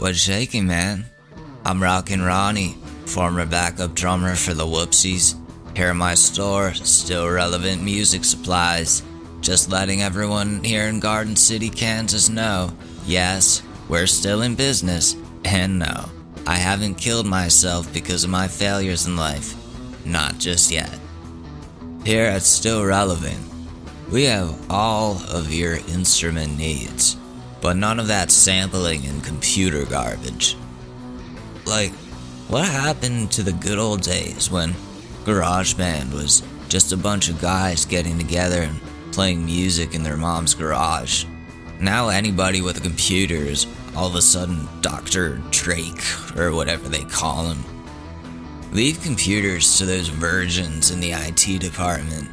What's shaking, man? I'm Rockin' Ronnie, former backup drummer for the Whoopsies. Here at my store, still relevant music supplies. Just letting everyone here in Garden City, Kansas know, yes, we're still in business, and no, I haven't killed myself because of my failures in life. Not just yet. Here at Still Relevant, we have all of your instrument needs, but none of that sampling and computer garbage. Like, what happened to the good old days when GarageBand was just a bunch of guys getting together and playing music in their mom's garage? Now anybody with a computer is all of a sudden Dr. Drake, or whatever they call him. Leave computers to those virgins in the IT department.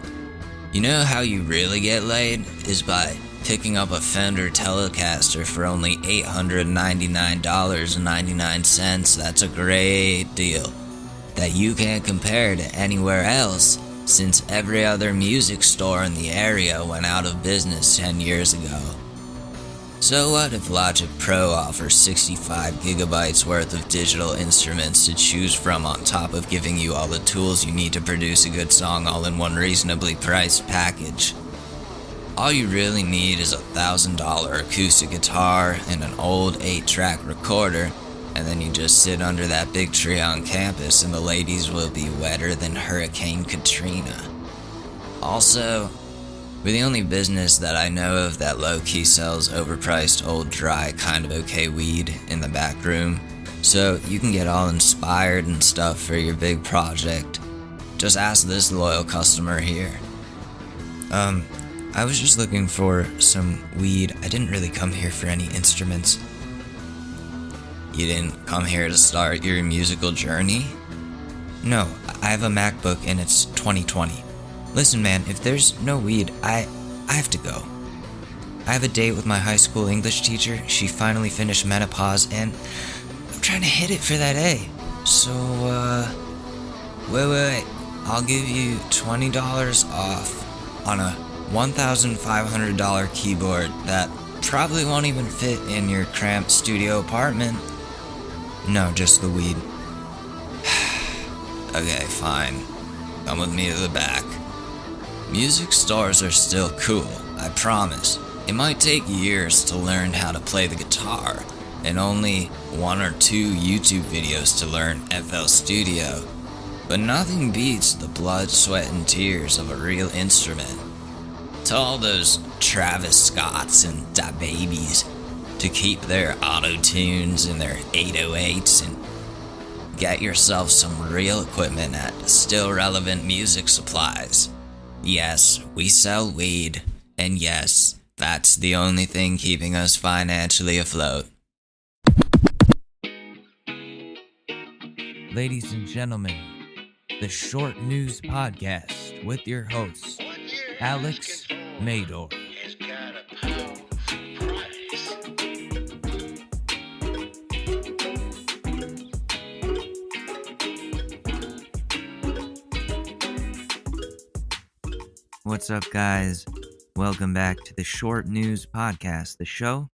You know how you really get laid is by picking up a Fender Telecaster for only $899.99. That's a great deal that you can't compare to anywhere else, since every other music store in the area went out of business 10 years ago. So what if Logic Pro offers 65 gigabytes worth of digital instruments to choose from, on top of giving you all the tools you need to produce a good song all in one reasonably priced package? All you really need is a $1,000 acoustic guitar and an old 8-track recorder, and then you just sit under that big tree on campus and the ladies will be wetter than Hurricane Katrina. Also, we're the only business that I know of that low-key sells overpriced old dry kind of okay weed in the back room, so you can get all inspired and stuff for your big project. Just ask this loyal customer here. I was just looking for some weed. I didn't really come here for any instruments. You didn't come here to start your musical journey? No, I have a MacBook and it's 2020. Listen, man, if there's no weed, I have to go. I have a date with my high school English teacher. She finally finished menopause, and I'm trying to hit it for that A. So, wait. I'll give you $20 off on a $1,500 keyboard that probably won't even fit in your cramped studio apartment. No, just the weed. Okay, fine. Come with me to the back. Music stores are still cool, I promise. It might take years to learn how to play the guitar, and only 1 or 2 YouTube videos to learn FL Studio, but nothing beats the blood, sweat, and tears of a real instrument. Tell all those Travis Scotts and Da Babies to keep their auto-tunes and their 808s and get yourself some real equipment at Still Relevant Music Supplies. Yes, we sell weed, and yes, that's the only thing keeping us financially afloat. Ladies and gentlemen, the Short News Podcast with your host, Alex Mador. What's up, guys? Welcome back to the Short News Podcast, the show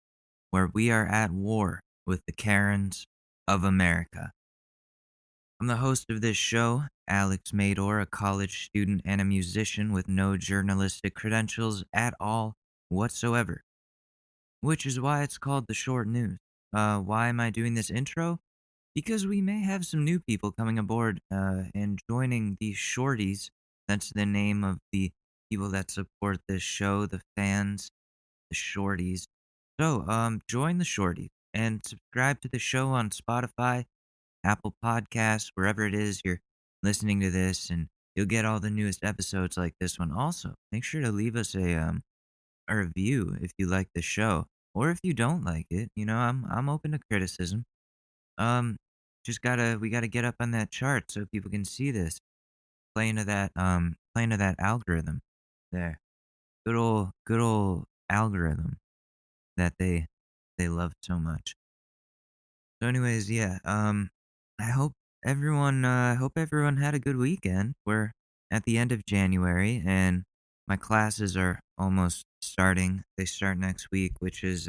where we are at war with the Karens of America. I'm the host of this show, Alex Mador, a college student and a musician with no journalistic credentials at all whatsoever, which is why it's called the Short News. Why am I doing this intro? Because we may have some new people coming aboard and joining the Shorties. That's the name of the people that support this show, the fans, the Shorties. So, join the Shorties and subscribe to the show on Spotify, Apple Podcasts, wherever it is you're listening to this, and you'll get all the newest episodes like this one. Also, make sure to leave us a review if you like the show, or if you don't like it. You know, I'm open to criticism. We gotta get up on that chart so people can see this. Playing to that algorithm there. Good old algorithm that they love so much. So anyways, yeah, I hope everyone had a good weekend. We're at the end of January and my classes are almost starting. They start next week, which is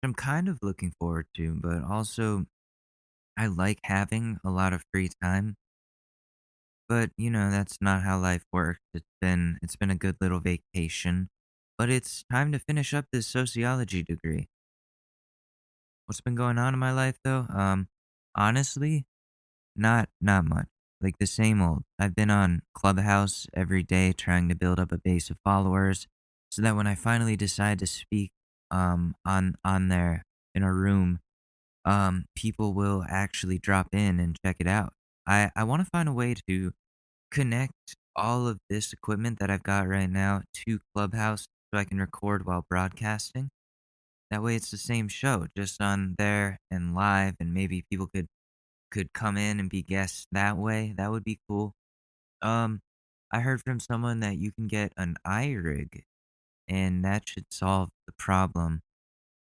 I'm kind of looking forward to, but also I like having a lot of free time. But, that's not how life works. It's been a good little vacation, but it's time to finish up this sociology degree. What's been going on in my life though? Honestly, not much. Like the same old. I've been on Clubhouse every day trying to build up a base of followers so that when I finally decide to speak on there in a room, people will actually drop in and check it out. I want to find a way to connect all of this equipment that I've got right now to Clubhouse so I can record while broadcasting. That way it's the same show, just on there and live, and maybe people could come in and be guests that way. That would be cool. Um, I heard from someone that you can get an iRig, and that should solve the problem,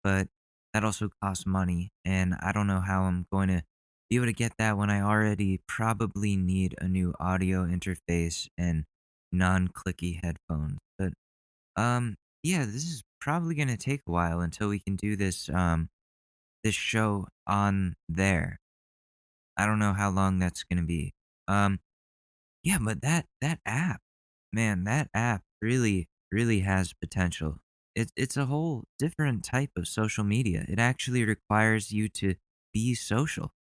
but that also costs money, and I don't know how I'm going to be able to get that when I already probably need a new audio interface and non-clicky headphones. But yeah, this is probably gonna take a while until we can do this show on there. I don't know how long that's gonna be. Um, yeah, but that app, man, that app really has potential. It's a whole different type of social media. It actually requires you to be social.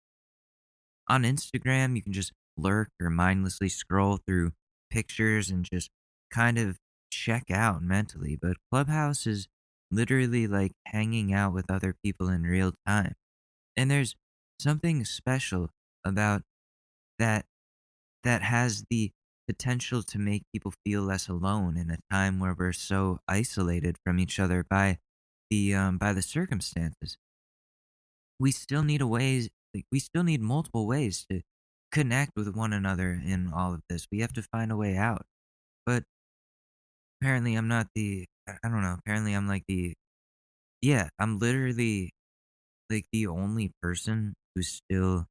On Instagram, you can just lurk or mindlessly scroll through pictures and just kind of check out mentally. But Clubhouse is literally like hanging out with other people in real time. And there's something special about that that has the potential to make people feel less alone in a time where we're so isolated from each other by the circumstances. We still need a ways like, we still need multiple ways to connect with one another in all of this. We have to find a way out. But apparently I'm not I don't know, apparently I'm like the yeah, I'm literally like the only person who still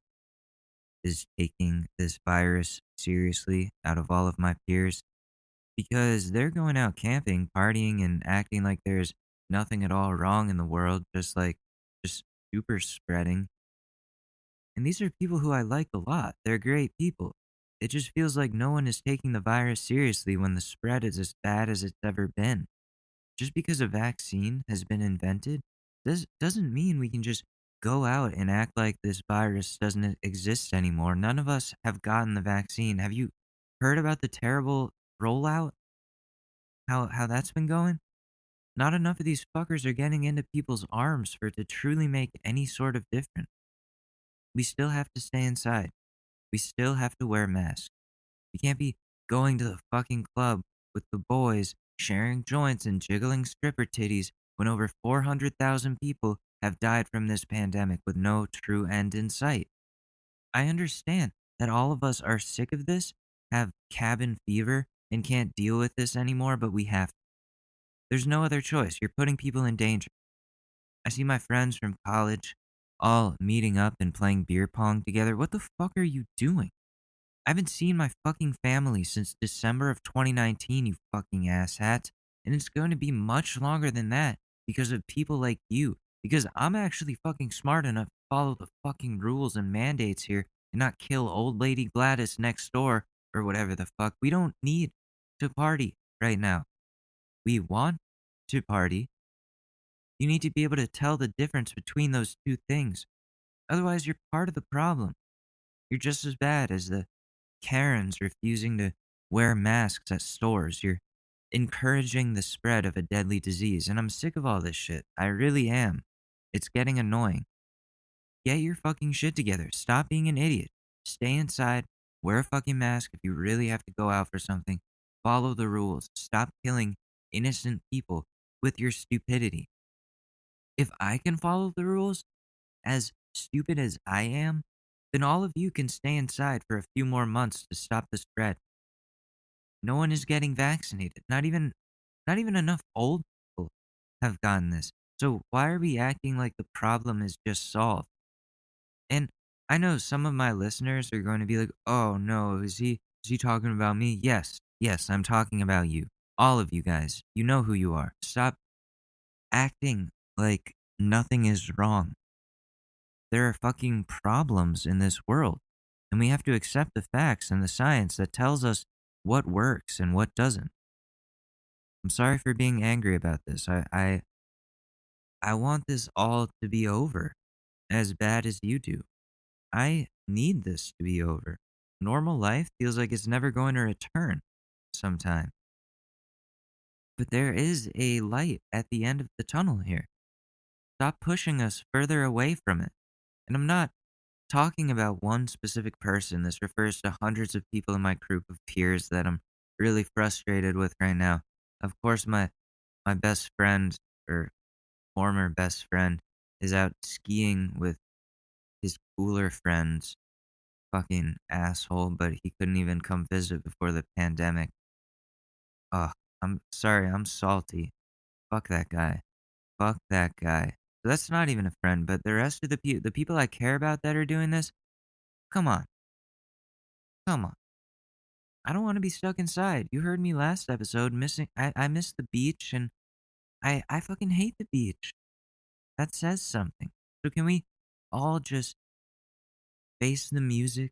is taking this virus seriously out of all of my peers because they're going out camping, partying, and acting like there's nothing at all wrong in the world, just super spreading. And these are people who I like a lot. They're great people. It just feels like no one is taking the virus seriously when the spread is as bad as it's ever been. Just because a vaccine has been invented doesn't mean we can just go out and act like this virus doesn't exist anymore. None of us have gotten the vaccine. Have you heard about the terrible rollout? How that's been going? Not enough of these fuckers are getting into people's arms for it to truly make any sort of difference. We still have to stay inside. We still have to wear masks. We can't be going to the fucking club with the boys, sharing joints and jiggling stripper titties when over 400,000 people have died from this pandemic with no true end in sight. I understand that all of us are sick of this, have cabin fever, and can't deal with this anymore, but we have to. There's no other choice. You're putting people in danger. I see my friends from college all meeting up and playing beer pong together. What the fuck are you doing? I haven't seen my fucking family since December of 2019, you fucking asshats. And it's going to be much longer than that because of people like you. Because I'm actually fucking smart enough to follow the fucking rules and mandates here and not kill old lady Gladys next door or whatever the fuck. We don't need to party right now. We want to party. You need to be able to tell the difference between those two things. Otherwise, you're part of the problem. You're just as bad as the Karens refusing to wear masks at stores. You're encouraging the spread of a deadly disease. And I'm sick of all this shit. I really am. It's getting annoying. Get your fucking shit together. Stop being an idiot. Stay inside. Wear a fucking mask if you really have to go out for something. Follow the rules. Stop killing innocent people with your stupidity. If I can follow the rules, as stupid as I am, then all of you can stay inside for a few more months to stop the spread. No one is getting vaccinated. Not even enough old people have gotten this. So why are we acting like the problem is just solved? And I know some of my listeners are going to be like, "Oh no, is he talking about me?" Yes. Yes, I'm talking about you. All of you guys. You know who you are. Stop acting like nothing is wrong. There are fucking problems in this world, and we have to accept the facts and the science that tells us what works and what doesn't. I'm sorry for being angry about this. I want this all to be over as bad as you do. I need this to be over. Normal life feels like it's never going to return sometime. But there is a light at the end of the tunnel here. Stop pushing us further away from it. And I'm not talking about one specific person. This refers to hundreds of people in my group of peers that I'm really frustrated with right now. Of course, my best friend, or former best friend, is out skiing with his cooler friends. Fucking asshole, but he couldn't even come visit before the pandemic. Ugh, I'm sorry, I'm salty. Fuck that guy. Fuck that guy. So that's not even a friend, but the rest of the people I care about that are doing this, come on. Come on. I don't want to be stuck inside. You heard me last episode missing I miss the beach, and I fucking hate the beach. That says something. So can we all just face the music,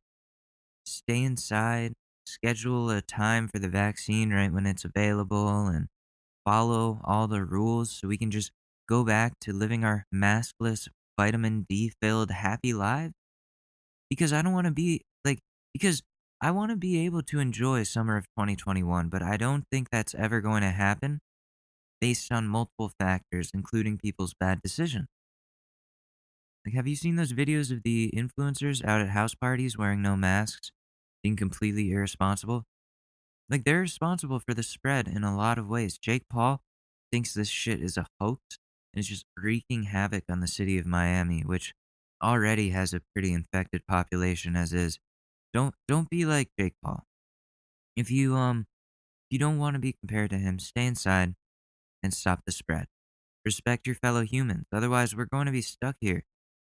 stay inside, schedule a time for the vaccine right when it's available, and follow all the rules so we can just go back to living our maskless, vitamin D filled, happy lives? Because I don't want to be like, because I want to be able to enjoy summer of 2021, but I don't think that's ever going to happen based on multiple factors, including people's bad decisions. Like, have you seen those videos of the influencers out at house parties wearing no masks, being completely irresponsible? Like, they're responsible for the spread in a lot of ways. Jake Paul thinks this shit is a hoax and is just wreaking havoc on the city of Miami, which already has a pretty infected population as is. Don't be like Jake Paul. If you don't want to be compared to him, stay inside and stop the spread. Respect your fellow humans. Otherwise, we're going to be stuck here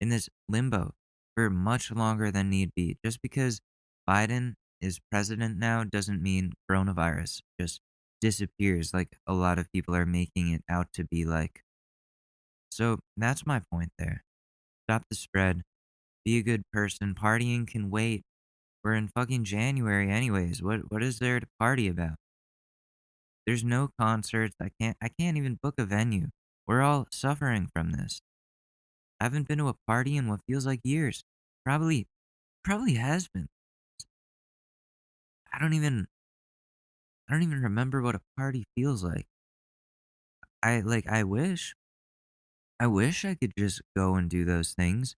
in this limbo for much longer than need be. Just because Biden is president now doesn't mean coronavirus just disappears like a lot of people are making it out to be like. So that's my point there. Stop the spread. Be a good person. Partying can wait. We're in fucking January anyways. What is there to party about? There's no concerts. I can't even book a venue. We're all suffering from this. I haven't been to a party in what feels like years. Probably has been. I don't even I don't even remember what a party feels like. I wish I could just go and do those things,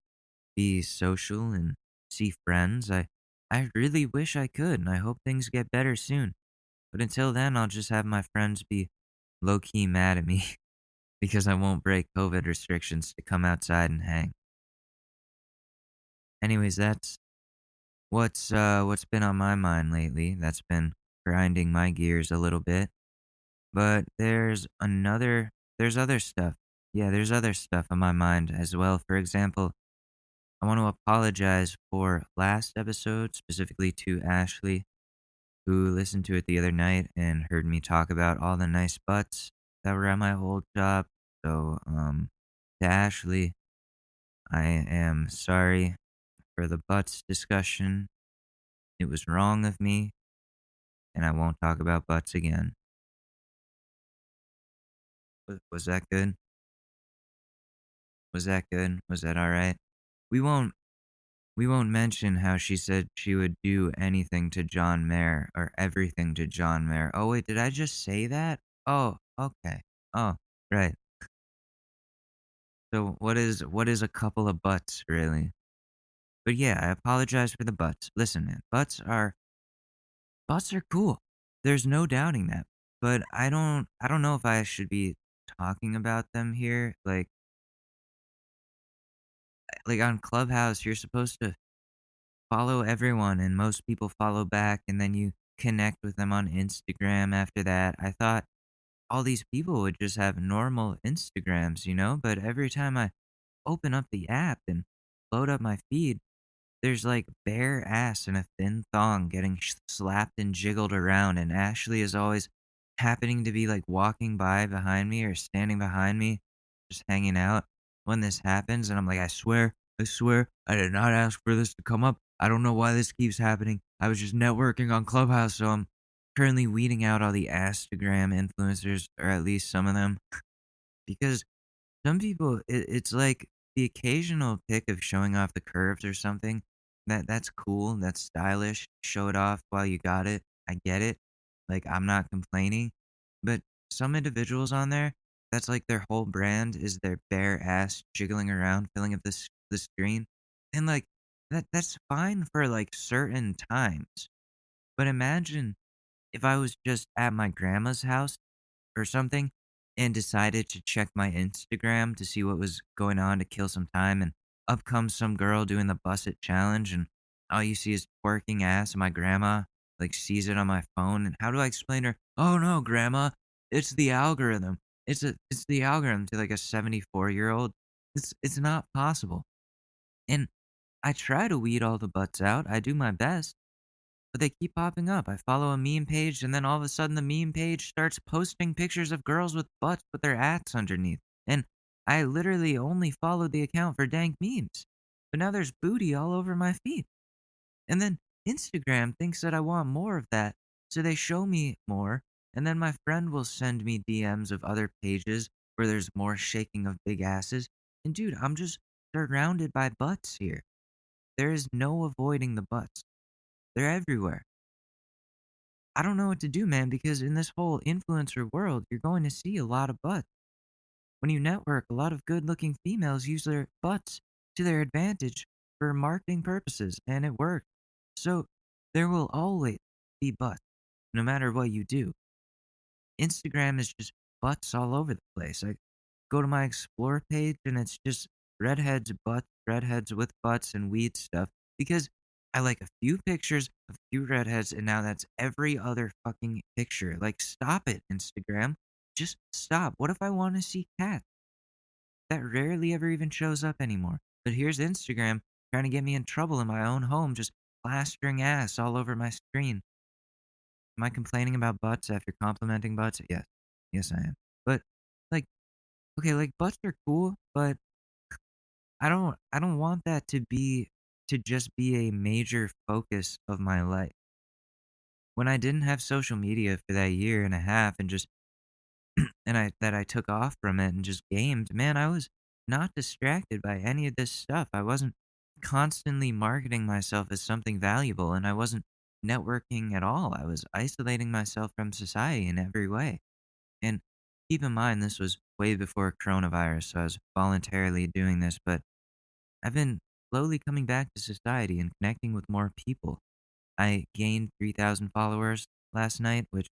be social and see friends. I really wish I could, and I hope things get better soon. But until then, I'll just have my friends be low key mad at me because I won't break COVID restrictions to come outside and hang. Anyways, that's what's been on my mind lately. That's been grinding my gears a little bit. But there's other stuff. Yeah, there's other stuff on my mind as well. For example, I want to apologize for last episode, specifically to Ashley, who listened to it the other night and heard me talk about all the nice butts that were at my old job. So, to Ashley, I am sorry for the butts discussion. It was wrong of me, and I won't talk about butts again. Was that good? Was that good? Was that all right? We won't we won't mention how she said she would do anything to John Mayer or everything to John Mayer. Oh wait, did I just say that? Oh, okay. Oh, right. So what is a couple of butts really? But yeah, I apologize for the butts. Listen, man, butts are cool. There's no doubting that. But I don't know if I should be talking about them here. Like on Clubhouse, you're supposed to follow everyone and most people follow back and then you connect with them on Instagram after that. I thought all these people would just have normal Instagrams, but every time I open up the app and load up my feed, there's like bare ass and a thin thong getting slapped and jiggled around, and Ashley is always happening to be like walking by behind me or standing behind me, just hanging out when this happens, and I'm like, I swear, I did not ask for this to come up. I don't know why this keeps happening. I was just networking on Clubhouse, so I'm currently weeding out all the Instagram influencers, or at least some of them, because some people, it's like the occasional pic of showing off the curves or something. That's cool. That's stylish. Show it off while you got it. I get it. Like, I'm not complaining. But some individuals on there, that's like their whole brand is their bare ass jiggling around, filling up the screen, and like that's fine for like certain times. But imagine if I was just at my grandma's house or something and decided to check my Instagram to see what was going on to kill some time, and up comes some girl doing the Buss It challenge, and all you see is twerking ass, and my grandma, like, sees it on my phone, and how do I explain to her, "Oh, no, grandma, it's the algorithm. It's the algorithm," to, like, a 74-year-old? It's not possible, and I try to weed all the butts out, I do my best, but they keep popping up. I follow a meme page, and then all of a sudden the meme page starts posting pictures of girls with butts with their ass underneath. And I literally only followed the account for dank memes. But now there's booty all over my feed. And then Instagram thinks that I want more of that. So they show me more. And then my friend will send me DMs of other pages where there's more shaking of big asses. And dude, I'm just surrounded by butts here. There is no avoiding the butts. They're everywhere. I don't know what to do, man, because in this whole influencer world, you're going to see a lot of butts. When you network, a lot of good looking females use their butts to their advantage for marketing purposes, and it works. So there will always be butts, no matter what you do. Instagram is just butts all over the place. I go to my explore page and it's just redheads, butts, redheads with butts and weed stuff because I like a few pictures of a few redheads and now that's every other fucking picture. Like, stop it, Instagram. Just stop. What if I want to see cats? That rarely ever even shows up anymore. But here's Instagram trying to get me in trouble in my own home, just plastering ass all over my screen. Am I complaining about butts after complimenting butts? Yes. Yes, I am. But, like, okay, like, butts are cool, but I don't want that to just be a major focus of my life. When I didn't have social media for that year and a half and just I took off from it and just gamed, man, I was not distracted by any of this stuff. I wasn't constantly marketing myself as something valuable, and I wasn't networking at all. I was isolating myself from society in every way. And keep in mind, this was way before coronavirus, so I was voluntarily doing this, but I've been slowly coming back to society and connecting with more people. I gained 3,000 followers last night, which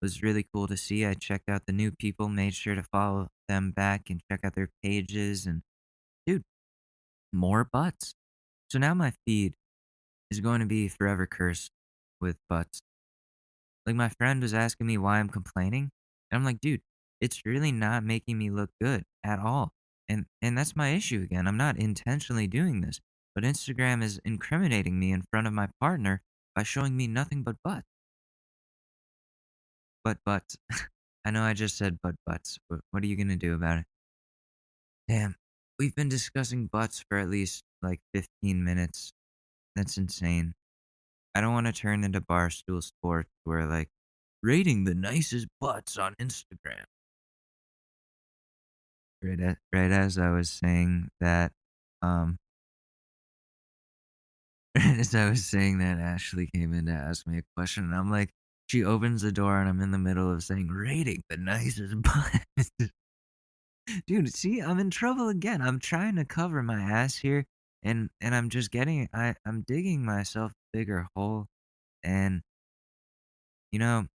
was really cool to see. I checked out the new people, made sure to follow them back and check out their pages, and dude, more butts. So now my feed is going to be forever cursed with butts. Like, my friend was asking me why I'm complaining, and I'm like, "Dude, it's really not making me look good at all." And that's my issue again. I'm not intentionally doing this, but Instagram is incriminating me in front of my partner by showing me nothing but butts. Butts. I know I just said butts. What are you gonna do about it? Damn. We've been discussing butts for at least, like, 15 minutes. That's insane. I don't wanna turn into Barstool Sports where, like, rating the nicest butts on Instagram. Right as I was saying that, um, right as I was saying that, Ashley came in to ask me a question, and I'm like, she opens the door, and I'm in the middle of saying, "Rating the nicest butts." Dude, see, I'm in trouble again. I'm trying to cover my ass here, and I'm just getting I'm digging myself a bigger hole, and, you know,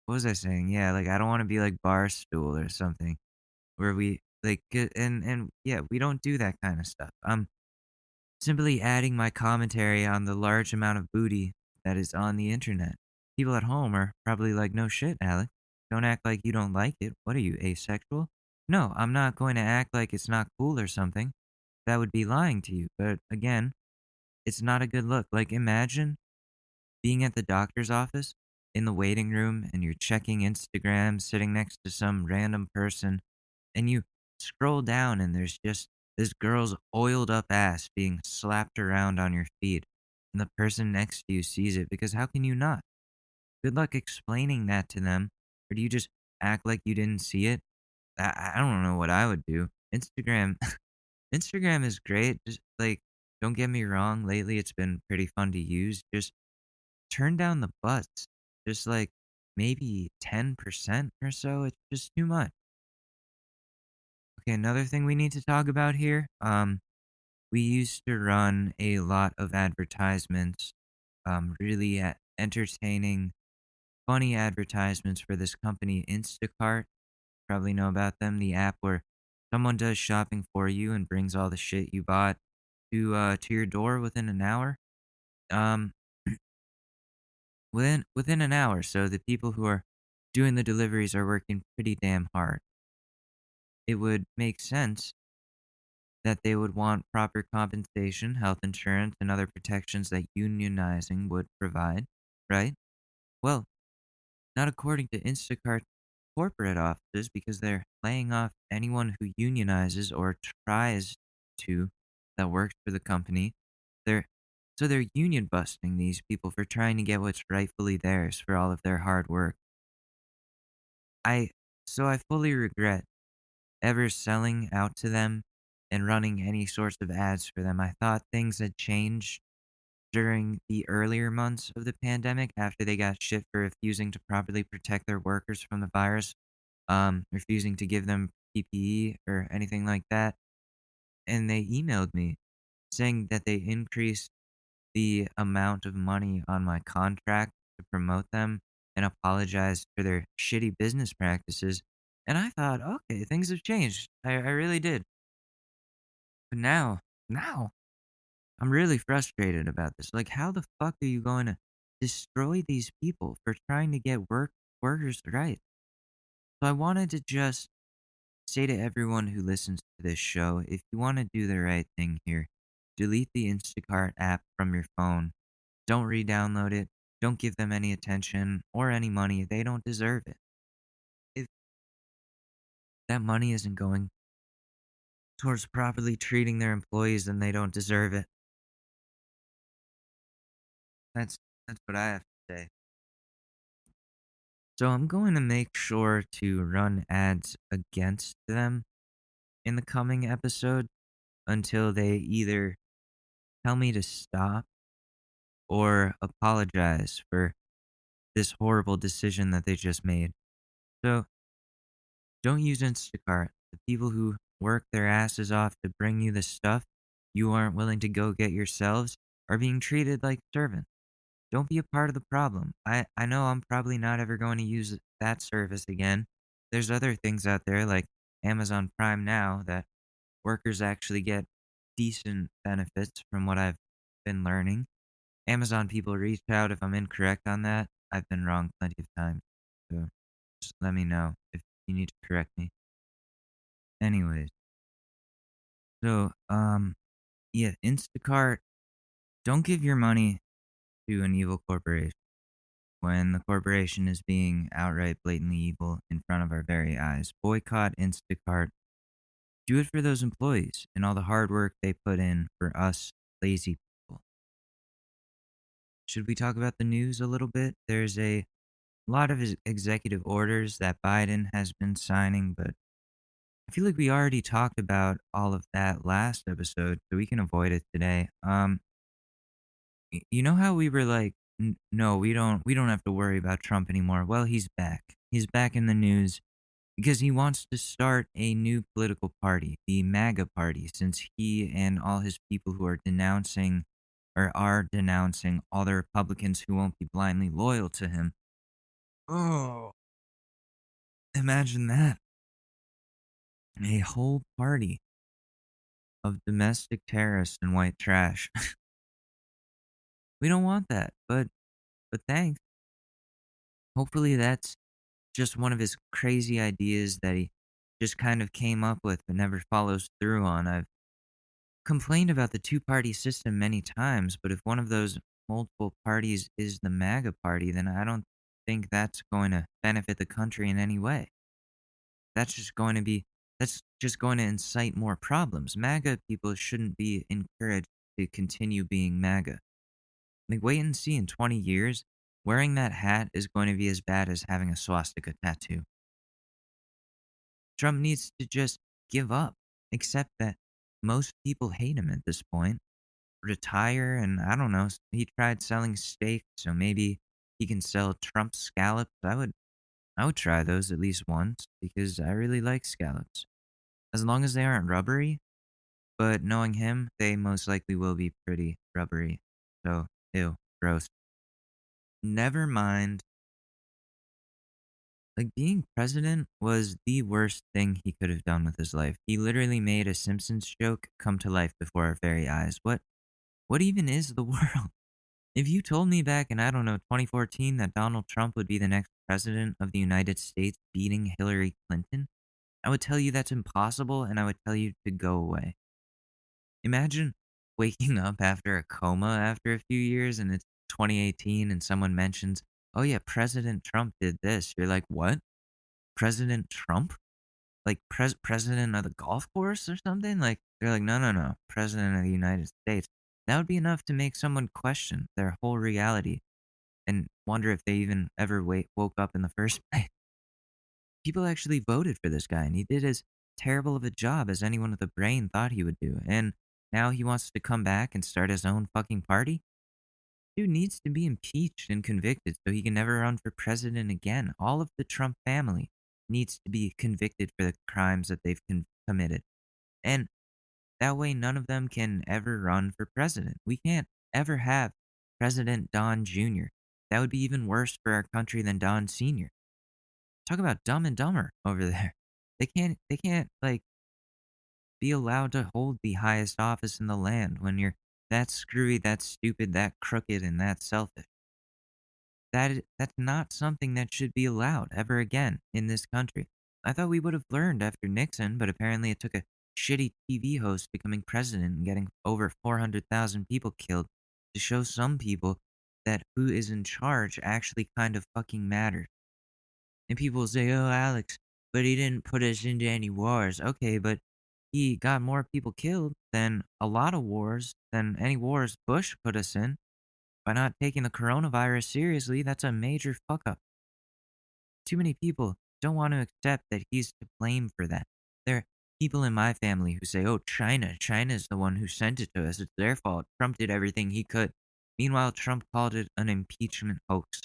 what was I saying? Yeah, like, I don't wanna be like Barstool or something where we, like, and yeah, we don't do that kinda stuff. I'm simply adding my commentary on the large amount of booty that is on the internet. People at home are probably like, "No shit, Alex. Don't act like you don't like it. What are you, asexual?" No, I'm not going to act like it's not cool or something. That would be lying to you. But again, it's not a good look. Like, imagine being at the doctor's office in the waiting room and you're checking Instagram, sitting next to some random person, and you scroll down and there's just this girl's oiled up ass being slapped around on your feed, and the person next to you sees it because how can you not? Good luck explaining that to them, or do you just act like you didn't see it? I don't know what I would do. Instagram is great. Just like, don't get me wrong. Lately, it's been pretty fun to use. Just turn down the butts. Just like maybe 10% or so. It's just too much. Okay, another thing we need to talk about here. We used to run a lot of advertisements. Really entertaining, funny advertisements for this company, Instacart. Probably know about them. The app where someone does shopping for you and brings all the shit you bought to your door within an hour. Um, within an hour. So the people who are doing the deliveries are working pretty damn hard. It would make sense that they would want proper compensation, health insurance, and other protections that unionizing would provide, right? Well, not according to Instacart's corporate offices because they're laying off anyone who unionizes or tries to that works for the company. They're they're union busting these people for trying to get what's rightfully theirs for all of their hard work. I I fully regret ever selling out to them and running any sorts of ads for them. I thought things had changed during the earlier months of the pandemic after they got shit for refusing to properly protect their workers from the virus, refusing to give them PPE or anything like that. And they emailed me saying that they increased the amount of money on my contract to promote them and apologize for their shitty business practices. And I thought, okay, things have changed. I really did. But now, I'm really frustrated about this. Like, how the fuck are you going to destroy these people for trying to get workers right? So I wanted to just say to everyone who listens to this show, if you want to do the right thing here, delete the Instacart app from your phone. Don't re-download it. Don't give them any attention or any money. They don't deserve it. If that money isn't going towards properly treating their employees, then they don't deserve it. That's that's what I have to say. So I'm going to make sure to run ads against them in the coming episode until they either tell me to stop or apologize for this horrible decision that they just made. So don't use Instacart. The people who work their asses off to bring you the stuff you aren't willing to go get yourselves are being treated like servants. Don't be a part of the problem. I know I'm probably not ever going to use that service again. There's other things out there like Amazon Prime Now that workers actually get decent benefits from what I've been learning. Amazon people reach out if I'm incorrect on that. I've been wrong plenty of times. So just let me know if you need to correct me. Anyways, yeah, Instacart, don't give your money to an evil corporation when the corporation is being outright blatantly evil in front of our very eyes. Boycott Instacart. Do it for those employees and all the hard work they put in for us lazy people. Should we talk about the news a little bit? There's a lot of executive orders that Biden has been signing, but I feel like we already talked about all of that last episode, so we can avoid it today. You know how we were like, no, we don't have to worry about Trump anymore. Well, he's back. He's back in the news because he wants to start a new political party, the MAGA party, since he and all his people who are denouncing or are denouncing all the Republicans who won't be blindly loyal to him. Oh, imagine that. A whole party of domestic terrorists and white trash. We don't want that, but thanks. Hopefully that's just one of his crazy ideas that he just kind of came up with but never follows through on. I've complained about the two-party system many times, but if one of those multiple parties is the MAGA party, then I don't think that's going to benefit the country in any way. That's just going to be That's just going to incite more problems. MAGA people shouldn't be encouraged to continue being MAGA. Like, wait and see in 20 years, wearing that hat is going to be as bad as having a swastika tattoo. Trump needs to just give up, accept that most people hate him at this point, retire, and I don't know. He tried selling steak, so maybe he can sell Trump scallops. I would try those at least once because I really like scallops. As long as they aren't rubbery, but knowing him, they most likely will be pretty rubbery. So, ew, gross. Never mind. Like, being president was the worst thing he could have done with his life. He literally made a Simpsons joke come to life before our very eyes. What even is the world? If you told me back in, I don't know, 2014 that Donald Trump would be the next president of the United States beating Hillary Clinton, I would tell you that's impossible and I would tell you to go away. Imagine waking up after a coma after a few years and it's 2018 and someone mentions, "Oh yeah, President Trump did this." You're like, "What? President Trump? Like president of the golf course or something?" Like they're like, "No, no, no. President of the United States." That would be enough to make someone question their whole reality and wonder if they even ever woke up in the first place. People actually voted for this guy and he did as terrible of a job as anyone with a brain thought he would do. And now he wants to come back and start his own fucking party? Dude needs to be impeached and convicted so he can never run for president again. All of the Trump family needs to be convicted for the crimes that they've committed. And that way, none of them can ever run for president. We can't ever have President Don Jr. That would be even worse for our country than Don Sr. Talk about Dumb and Dumber over there. They can't like be allowed to hold the highest office in the land when you're that screwy, that stupid, that crooked, and that selfish. That's not something that should be allowed ever again in this country. I thought we would have learned after Nixon, but apparently it took a shitty TV host becoming president and getting over 400,000 people killed to show some people that who is in charge actually kind of fucking matters. And people say, "Oh, Alex, but he didn't put us into any wars." Okay, but he got more people killed than a lot of wars, than any wars Bush put us in. By not taking the coronavirus seriously, that's a major fuck up. Too many people don't want to accept that he's to blame for that. There are people in my family who say, "Oh, China's the one who sent it to us. It's their fault. Trump did everything he could." Meanwhile, Trump called it an impeachment hoax.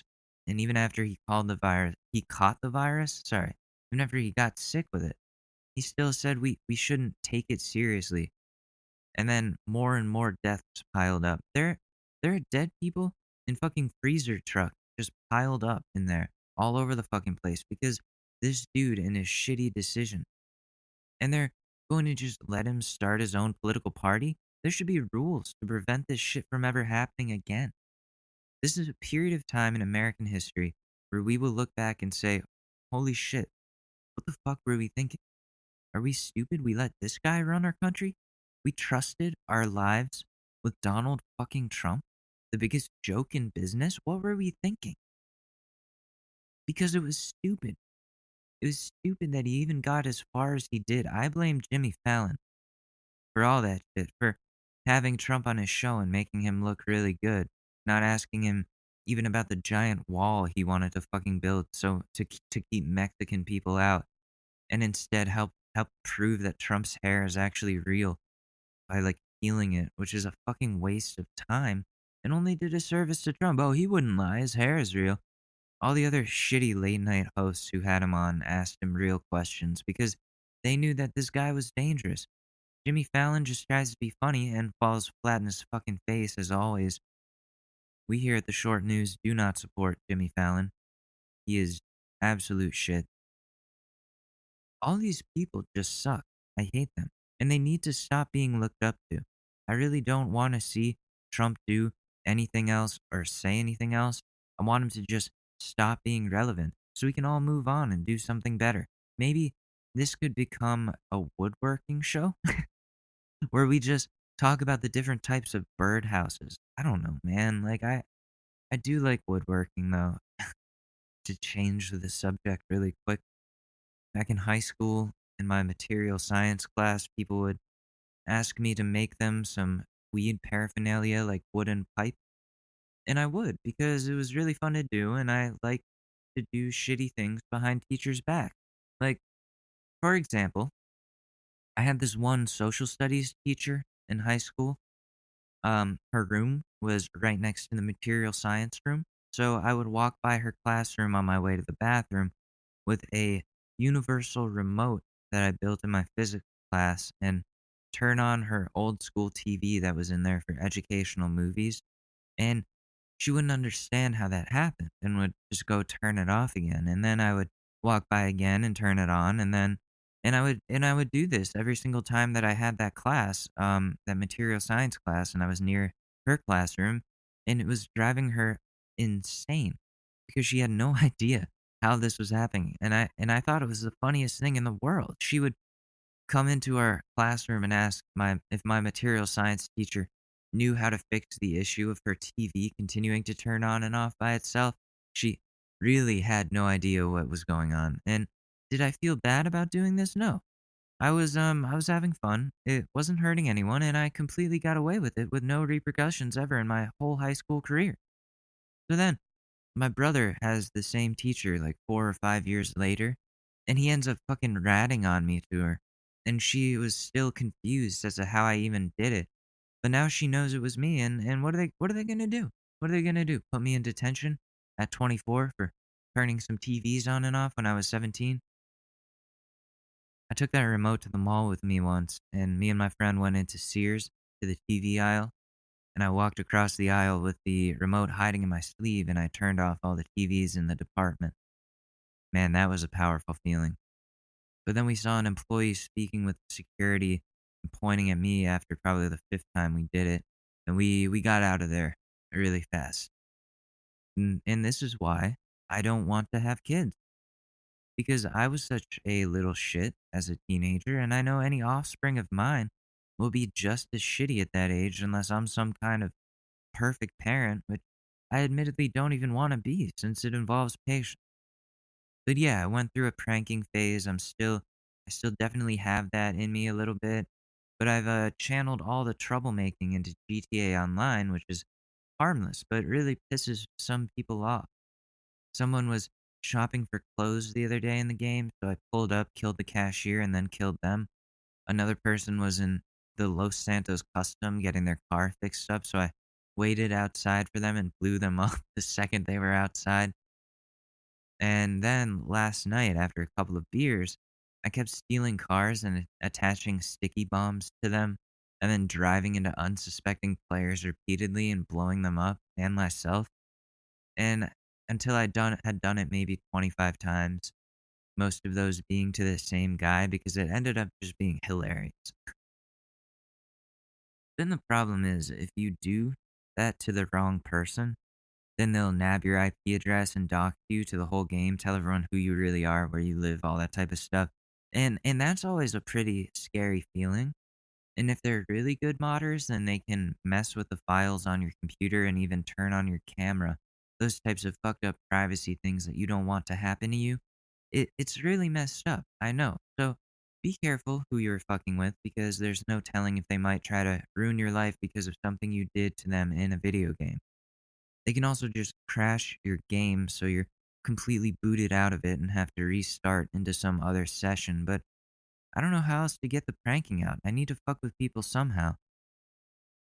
And even after he caught the virus, sorry, even after he got sick with it, he still said we shouldn't take it seriously. And then more and more deaths piled up. There are dead people in fucking freezer trucks just piled up in there all over the fucking place because this dude and his shitty decision. And they're going to just let him start his own political party? There should be rules to prevent this shit from ever happening again. This is a period of time in American history where we will look back and say, "Holy shit, what the fuck were we thinking? Are we stupid? We let this guy run our country? We trusted our lives with Donald fucking Trump, the biggest joke in business? What were we thinking?" Because it was stupid. It was stupid that he even got as far as he did. I blame Jimmy Fallon for all that shit, for having Trump on his show and making him look really good, not asking him even about the giant wall he wanted to fucking build so to keep Mexican people out, and instead help prove that Trump's hair is actually real by like healing it, which is a fucking waste of time and only did a service to Trump. Oh, he wouldn't lie, his hair is real. All the other shitty late night hosts who had him on asked him real questions because they knew that this guy was dangerous. Jimmy Fallon just tries to be funny and falls flat in his fucking face as always. We here at the Short News do not support Jimmy Fallon. He is absolute shit. All these people just suck. I hate them. And they need to stop being looked up to. I really don't want to see Trump do anything else or say anything else. I want him to just stop being relevant so we can all move on and do something better. Maybe this could become a woodworking show where we just talk about the different types of birdhouses. I don't know, man. Like I do like woodworking though. To change the subject really quick. Back in high school, in my material science class, people would ask me to make them some weed paraphernalia like wooden pipe. And I would because it was really fun to do and I like to do shitty things behind teachers' back. Like, for example, I had this one social studies teacher in high school. Her room was right next to the material science room. So I would walk by her classroom on my way to the bathroom with a universal remote that I built in my physics class and turn on her old school TV that was in there for educational movies. And she wouldn't understand how that happened and would just go turn it off again. And then I would walk by again and turn it on and I would do this every single time that I had that class, that material science class, and I was near her classroom, and it was driving her insane because she had no idea how this was happening. And I thought it was the funniest thing in the world. She would come into our classroom and ask my if my material science teacher knew how to fix the issue of her TV continuing to turn on and off by itself. She really had no idea what was going on. And did I feel bad about doing this? No. I was having fun. It wasn't hurting anyone and I completely got away with it with no repercussions ever in my whole high school career. So then my brother has the same teacher like 4 or 5 years later, and he ends up fucking ratting on me to her, and she was still confused as to how I even did it. But now she knows it was me, and what are they gonna do? What are they gonna do? Put me in detention at 24 for turning some TVs on and off when I was 17? I took that remote to the mall with me once, and me and my friend went into Sears to the TV aisle, and I walked across the aisle with the remote hiding in my sleeve, and I turned off all the TVs in the department. Man, that was a powerful feeling. But then we saw an employee speaking with security and pointing at me after probably the fifth time we did it, and we got out of there really fast. And this is why I don't want to have kids because I was such a little shit as a teenager, and I know any offspring of mine will be just as shitty at that age unless I'm some kind of perfect parent, which I admittedly don't even want to be since it involves patience. But yeah, I went through a pranking phase. I still definitely have that in me a little bit, but I've channeled all the troublemaking into GTA Online, which is harmless, but really pisses some people off. Someone was shopping for clothes the other day in the game, so I pulled up, killed the cashier, and then killed them. Another person was in the Los Santos Custom getting their car fixed up, so I waited outside for them and blew them up the second they were outside. And then last night, after a couple of beers, I kept stealing cars and attaching sticky bombs to them, and then driving into unsuspecting players repeatedly and blowing them up and myself. And until had done it maybe 25 times, most of those being to the same guy because it ended up just being hilarious. Then the problem is if you do that to the wrong person, then they'll nab your IP address and dox you to the whole game, tell everyone who you really are, where you live, all that type of stuff. And that's always a pretty scary feeling. And if they're really good modders, then they can mess with the files on your computer and even turn on your camera. Those types of fucked up privacy things that you don't want to happen to you. It's really messed up, I know. So be careful who you're fucking with because there's no telling if they might try to ruin your life because of something you did to them in a video game. They can also just crash your game so you're completely booted out of it and have to restart into some other session, but I don't know how else to get the pranking out. I need to fuck with people somehow.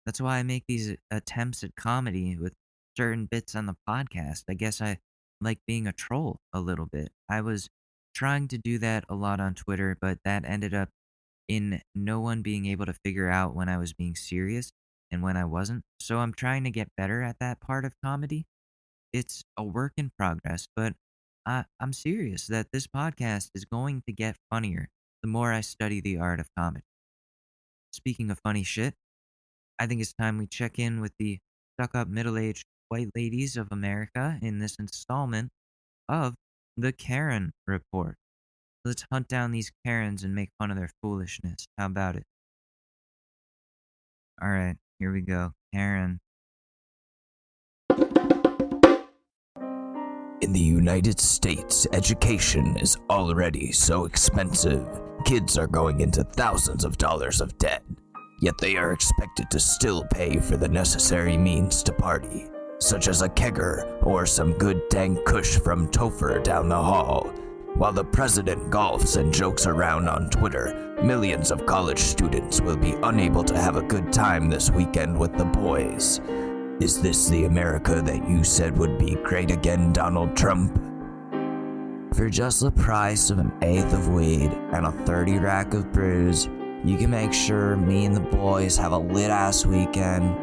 That's why I make these attempts at comedy with certain bits on the podcast. I guess I like being a troll a little bit. I was trying to do that a lot on Twitter, but that ended up in no one being able to figure out when I was being serious and when I wasn't. So I'm trying to get better at that part of comedy. It's a work in progress, but I'm serious that this podcast is going to get funnier the more I study the art of comedy. Speaking of funny shit, I think it's time we check in with the stuck up middle aged white ladies of America in this installment of the Karen Report. Let's hunt down these Karens and make fun of their foolishness. How about it? Alright, here we go. Karen. In the United States, education is already so expensive. kids are going into thousands of dollars of debt, yet they are expected to still pay for the necessary means to party, such as a kegger or some good dank kush from Topher down the hall. While the president golfs and jokes around on Twitter, millions of college students will be unable to have a good time this weekend with the boys. Is this the America that you said would be great again, Donald Trump? For just the price of an eighth of weed and a 30 rack of brews, you can make sure me and the boys have a lit-ass weekend.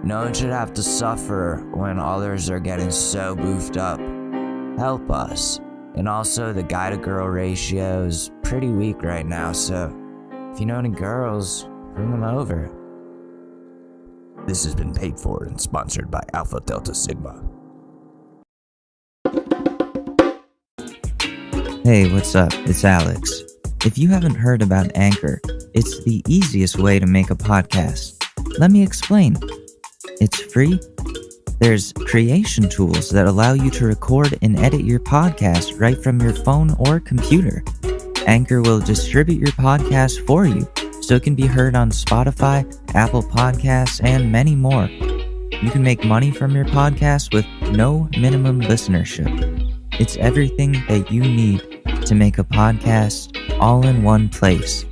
No one should have to suffer when others are getting so boofed up. Help us. And also, the guy-to-girl ratio is pretty weak right now, so if you know any girls, bring them over. This has been paid for and sponsored by Alpha Delta Sigma. Hey, what's up? It's Alex. If you haven't heard about Anchor, it's the easiest way to make a podcast. Let me explain. It's free. There's creation tools that allow you to record and edit your podcast right from your phone or computer. Anchor will distribute your podcast for you, so it can be heard on Spotify, Apple Podcasts, and many more. You can make money from your podcast with no minimum listenership. It's everything that you need to make a podcast all in one place.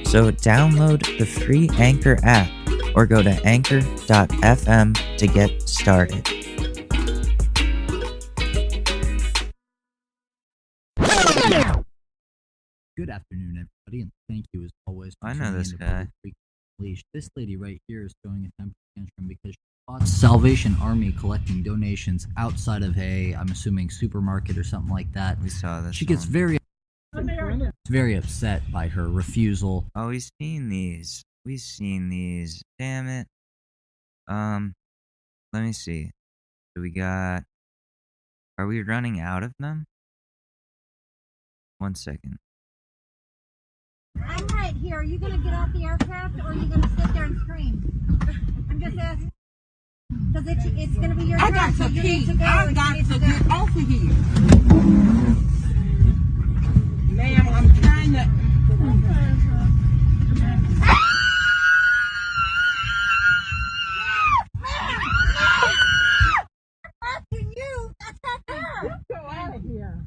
So download the free Anchor app or go to anchor.fm to get started. Good afternoon, everybody, and thank you as always for I know tuning this into guy. Public Freak Unleashed. This lady right here is throwing a temper tantrum because she fought Salvation Army collecting donations outside of I'm assuming supermarket or something like that. We saw this. She gets very upset by her refusal. Oh, we've seen these. We've seen these. Damn it. Let me see. So we got. Are we running out of them? 1 second. I'm right here. Are you going to get off the aircraft or are you going to sit there and scream? I'm just asking. Because it's going to be your turn. I got so to you pee. need to go. I and got you to need to get go. off of here. Ma'am, I'm trying to... Asking you. That's not fair. Go out of here.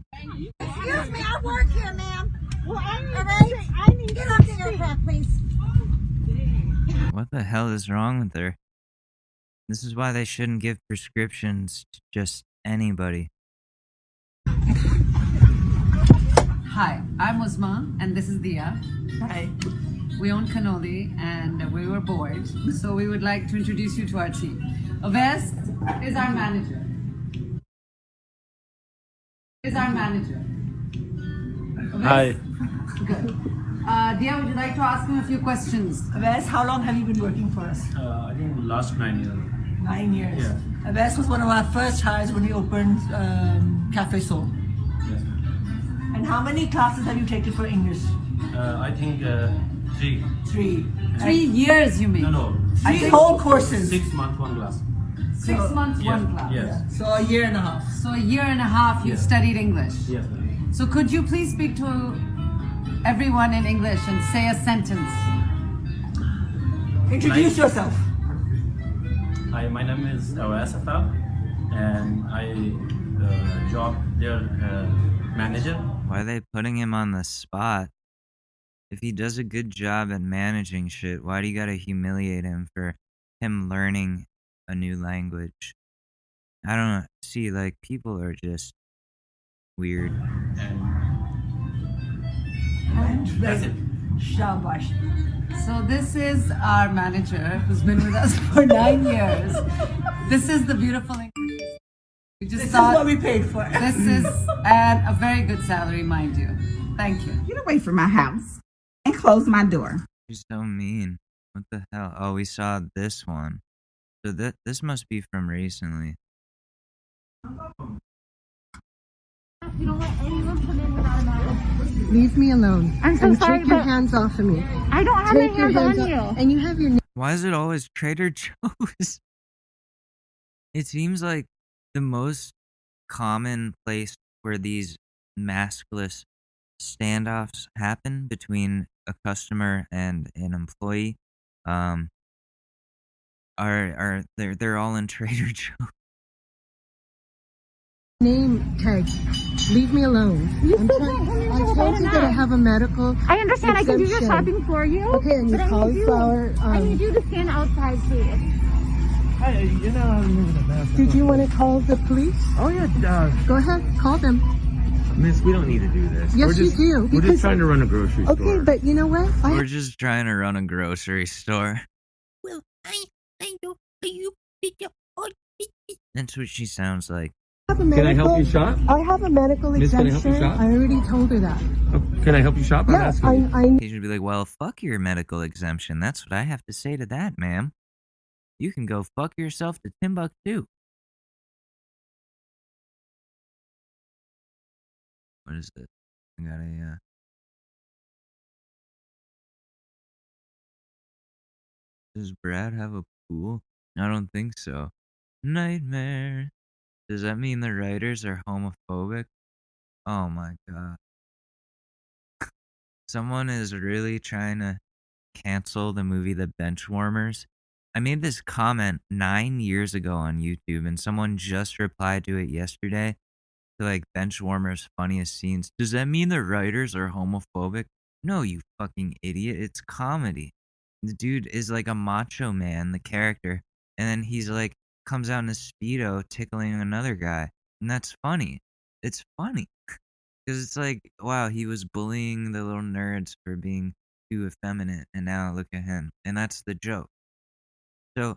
Excuse me. I work here, ma'am. Well, All right? I need to get off the aircraft, please. What the hell is wrong with her? This is why they shouldn't give prescriptions to just anybody. Hi, I'm Uzma, and this is Dia. Hi. We own Cannoli, and we were bored, so we would like to introduce you to our team. Oves is our manager. Oves? Hi. Good. Dia, would you like to ask him a few questions? Wes, how long have you been working for us? I think last 9 years. 9 years. Yeah. Wes was one of our first hires when we opened Cafe Soul. Yes. And how many classes have you taken for English? I think 3. 3. 3 years, you mean? No. 3 whole courses. 6 months, 1 class. 6 months, Yes. one class. Yes. So a year and a half. So a year and a half you Yes. studied English. Yes. Ma'am. So could you please speak to everyone in English and say a sentence? Introduce Nice. yourself. Hi, my name is Awais Afal, and I job their manager. Why are they putting him on the spot? If he does a good job at managing shit, why do you gotta humiliate him for him learning a new language? I don't know. See, like, people are just weird. And That's it. Shabash. So this is our manager who's been with us for 9 years. This is the beautiful English. We just This is thought what we paid for. this is at a very good salary, mind you. Thank you. Get away from my house and close my door. You're so mean. What the hell? Oh, we saw this one. So this must be from recently. You don't let anyone come in without a mask. Leave me alone. I'm so and sorry, take your but hands off of me. I don't have Take my your hands hands on you. off. And you have your Why is it always Trader Joe's? It seems like the most common place where these maskless standoffs happen between a customer and an employee, um, they're all in Trader Joe's. Name tag. Leave me alone. I told you that I have a medical. I understand. I can do your exemption. shopping for you. Okay, and your but cauliflower. I need you to stand outside, please. Hey, you know how to move in a mess. Did you want to call the police? Oh, yeah. Go ahead, call them. Miss, we don't need to do this. Yes, you do. We're because- just trying to run a grocery store. Okay, but you know what? We're just trying to run a grocery store. Well, that's what she sounds like. Can I help you shop? I have a medical Miss, can I help you exemption. shop? I already told her that. Oh, can I help you shop? I'm Yeah, asking you. He should be like, well, fuck your medical exemption. That's what I have to say to that, ma'am. You can go fuck yourself to Timbuktu. What is this? I got a, Does Brad have a pool? I don't think so. Nightmare. Does that mean the writers are homophobic? Oh my god. Someone is really trying to cancel the movie The Benchwarmers. I made this comment 9 years ago on YouTube, and someone just replied to it yesterday to like Benchwarmers' funniest scenes. Does that mean the writers are homophobic? No, you fucking idiot. It's comedy. The dude is like a macho man, the character, and then he's like comes out in a Speedo tickling another guy, and that's funny. It's funny. Because it's like, wow, he was bullying the little nerds for being too effeminate, and now look at him. And that's the joke. So,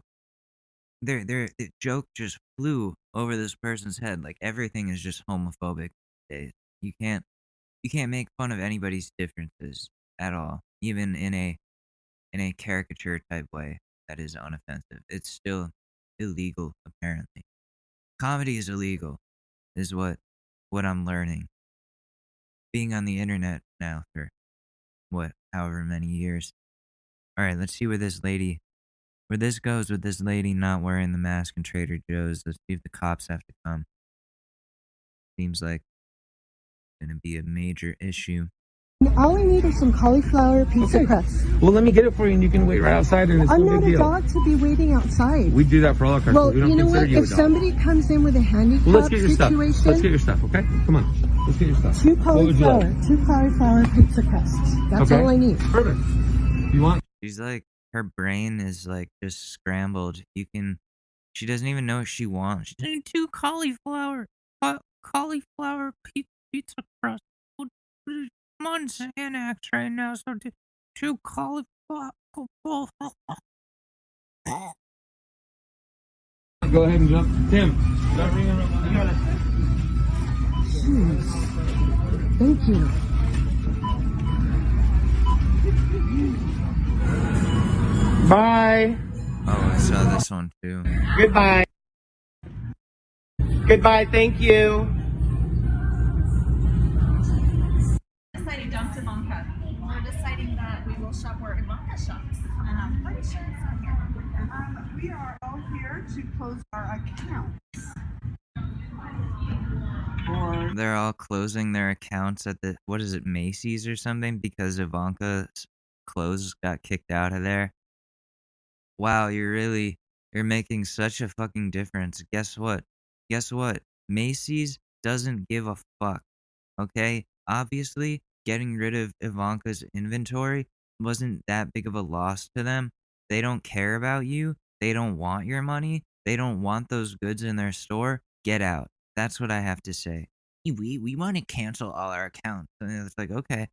the joke just flew over this person's head. Like, everything is just homophobic these days. You can't make fun of anybody's differences at all, even in a caricature type way that is unoffensive. It's still illegal, apparently. Comedy is illegal, is what I'm learning. Being on the internet now for however many years. All right, let's see where this goes with this lady not wearing the mask in Trader Joe's. Let's see if the cops have to come. Seems like it's gonna be a major issue. All I need is some cauliflower pizza crust. Well, let me get it for you, and you can wait right outside, and it's I'm no not big a deal. dog to be waiting outside. We do that for all our customers. Well, we don't you know consider what? you a If dog. somebody comes in with a handicap Well, let's get your situation, stuff. Let's get your stuff, okay? Come on. Let's get your stuff. two What would you like? cauliflower pizza crusts. That's Okay. all I need. Perfect. You want? She's like, her brain is like just scrambled. She doesn't even know what she wants. She's doing two cauliflower pizza crust. I'm on Xanax right now, so two cauliflower. Go ahead and jump. Tim, start ringing around. You got it. Thank you. Bye. Oh, I saw this one too. Goodbye. Goodbye. Thank you. Deciding dump Ivanka. We're deciding that we will shop where Ivanka shops. And I'm pretty sure it's not here. We are all here to close our accounts. They're all closing their accounts at the, what is it, Macy's or something, because Ivanka's clothes got kicked out of there. Wow, you're making such a fucking difference. Guess what? Macy's doesn't give a fuck. Okay? Obviously, getting rid of Ivanka's inventory wasn't that big of a loss to them. They don't care about you. They don't want your money. They don't want those goods in their store. Get out. That's what I have to say. We want to cancel all our accounts. And it's like, okay.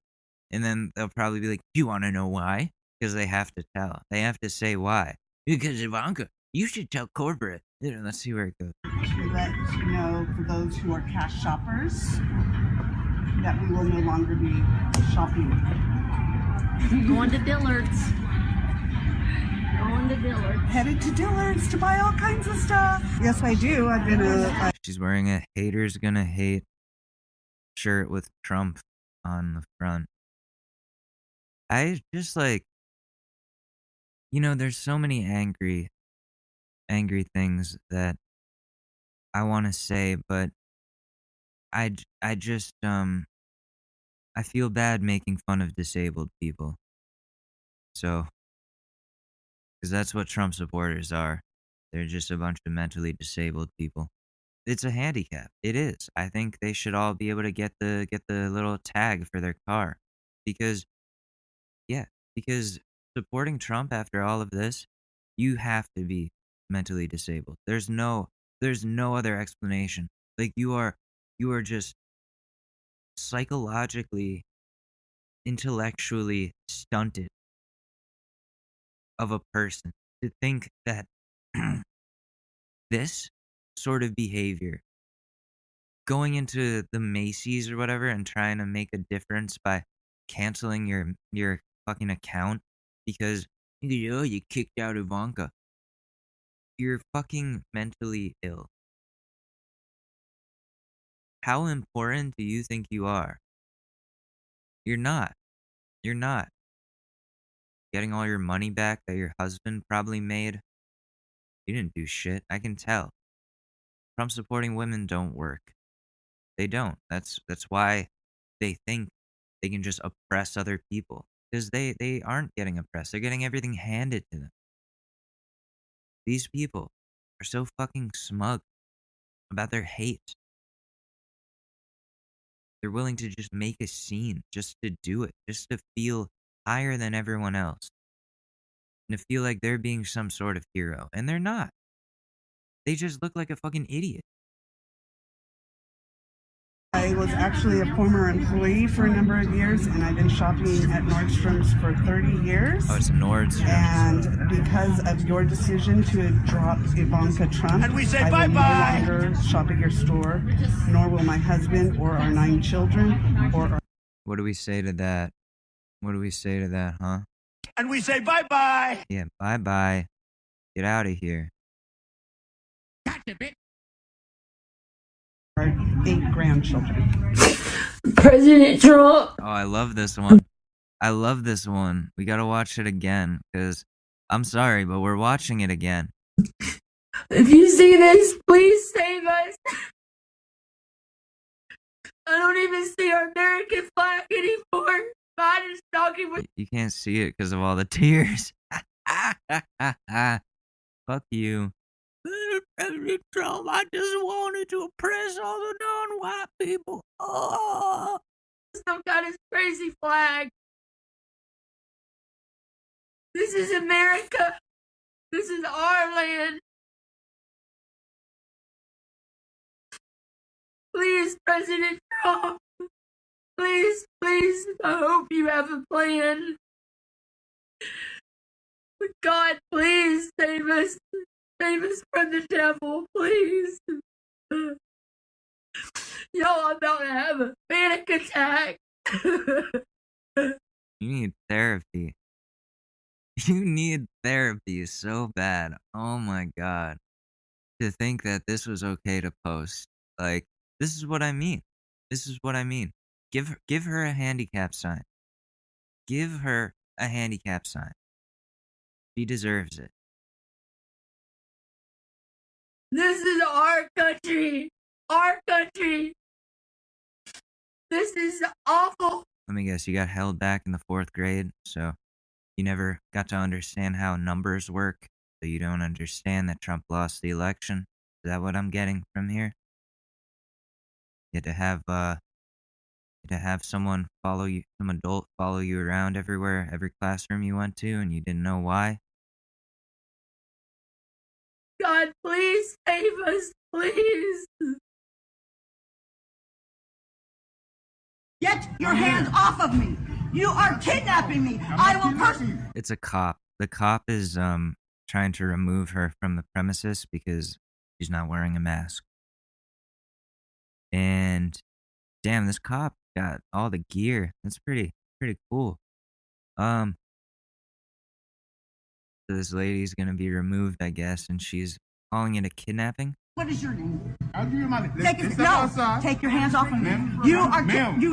And then they'll probably be like, do you want to know why? Because they have to tell. They have to say why. Because Ivanka, you should tell corporate. Let's see where it goes. To let you know, for those who are cash shoppers, that we will no longer be shopping. Going to Dillard's. Headed to Dillard's to buy all kinds of stuff. Yes, I do. I've been She's wearing a haters gonna hate shirt with Trump on the front. I just like, there's so many angry things that I want to say, but I just I feel bad making fun of disabled people. So, because that's what Trump supporters are. They're just a bunch of mentally disabled people. It's a handicap. It is. I think they should all be able to get the little tag for their car. Because supporting Trump after all of this, you have to be mentally disabled. There's no other explanation. Like you are just psychologically, intellectually stunted of a person to think that this sort of behavior, going into the Macy's or whatever and trying to make a difference by canceling your fucking account because you kicked out Ivanka. You're fucking mentally ill. How important do you think you are? You're not. You're not. Getting all your money back that your husband probably made. You didn't do shit. I can tell. Trump supporting women don't work. They don't. That's why they think they can just oppress other people. Because they aren't getting oppressed. They're getting everything handed to them. These people are so fucking smug about their hate. They're willing to just make a scene just to do it. Just to feel higher than everyone else. And to feel like they're being some sort of hero. And they're not. They just look like a fucking idiot. I was actually a former employee for a number of years, and I've been shopping at Nordstrom's for 30 years. Oh, it's Nordstrom's. And because of your decision to drop Ivanka Trump, and we say I will bye-bye. no longer shop at your store, nor will my husband or our 9 children or our... What do we say to that? What do we say to that, huh? And we say bye-bye. Yeah, bye-bye. Get out of here. Gotcha, bitch. our 8 grandchildren. President Trump. Oh, I love this one. I love this one. We gotta watch it again, because I'm sorry, but we're watching it again. If you see this, please save us. I don't even see our American flag anymore. God is talking with... You can't see it because of all the tears. Fuck you. President Trump, I just wanted to oppress all the non-white people. Oh, some kind of crazy flag. This is America. This is our land. Please, President Trump. Please, please, I hope you have a plan. God, please save us. Save us from the devil, please. Y'all, I'm about to have a panic attack. You need therapy. You need therapy so bad. Oh my god. To think that this was okay to post. Like, this is what I mean. This is what I mean. Give her a handicap sign. Give her a handicap sign. She deserves it. This is our country. Our country. This is awful. Let me guess, you got held back in the 4th grade, so you never got to understand how numbers work, so you don't understand that Trump lost the election. Is that what I'm getting from here? You had to have someone follow you, some adult follow you around everywhere, every classroom you went to, and you didn't know why? God, please save us, please. Get your hands off of me. You are kidnapping me. I will personally... It's a cop. The cop is trying to remove her from the premises because she's not wearing a mask. And damn, this cop got all the gear. That's pretty cool. So this lady's gonna be removed, I guess, and she's calling it a kidnapping. What is your name? I'll give you money. Take your hands off of me. You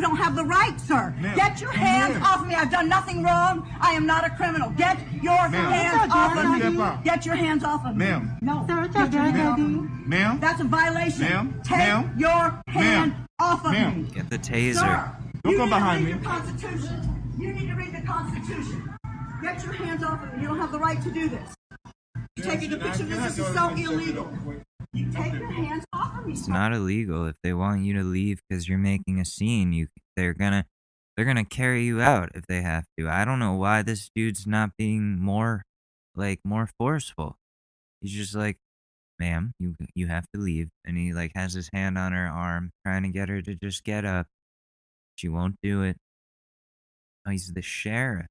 don't have the right, sir. Get your hands off of me. I've done nothing wrong. I am not a criminal. Get your hands off of me. Get your hands off of me. Ma'am. No. Get your hands off of me. Ma'am. That's a violation. Ma'am. Take your hand off of me. Get the taser. Sir, You come need to behind read me. the Constitution. You need to read the Constitution. Get your hands off of me. You don't have the right to do this. You're taking a picture of this. This is so illegal. You take your hands off of me. It's not illegal. If they want you to leave because you're making a scene, they're gonna carry you out if they have to. I don't know why this dude's not being more forceful. He's just like, ma'am, you have to leave. And he like has his hand on her arm, trying to get her to just get up. She won't do it. Oh, he's the sheriff.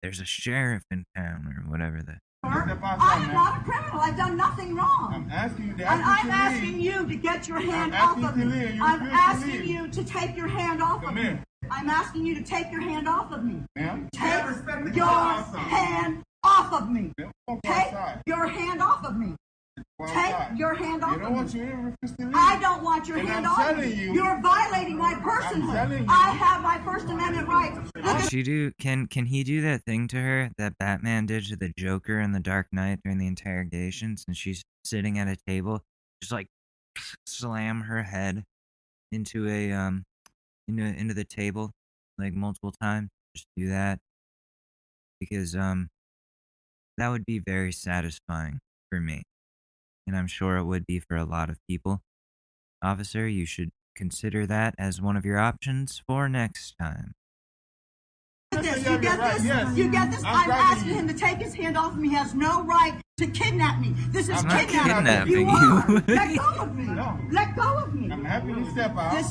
There's a sheriff in town or whatever I am not a criminal. I've done nothing wrong. I'm asking you to And I'm asking you to get your hand off of me. I'm asking you to take your hand off of me. I'm asking you to take your hand off of me. Take your hand off of me. Take your hand off of me. Take your hand off of me. I don't want your hand off of me. You're violating my personhood. I have my First Amendment rights. Can he do that thing to her that Batman did to the Joker in The Dark Knight during the interrogations, and she's sitting at a table, just like slam her head into into the table like multiple times? Just do that, because that would be very satisfying for me. And I'm sure it would be for a lot of people. Officer, you should consider that as one of your options for next time. You get this? You get this? I'm asking him to take his hand off of me. He has no right to kidnap me. This is kidnapping. You are. Let go of me. Let go of me. I'm happy to step out. This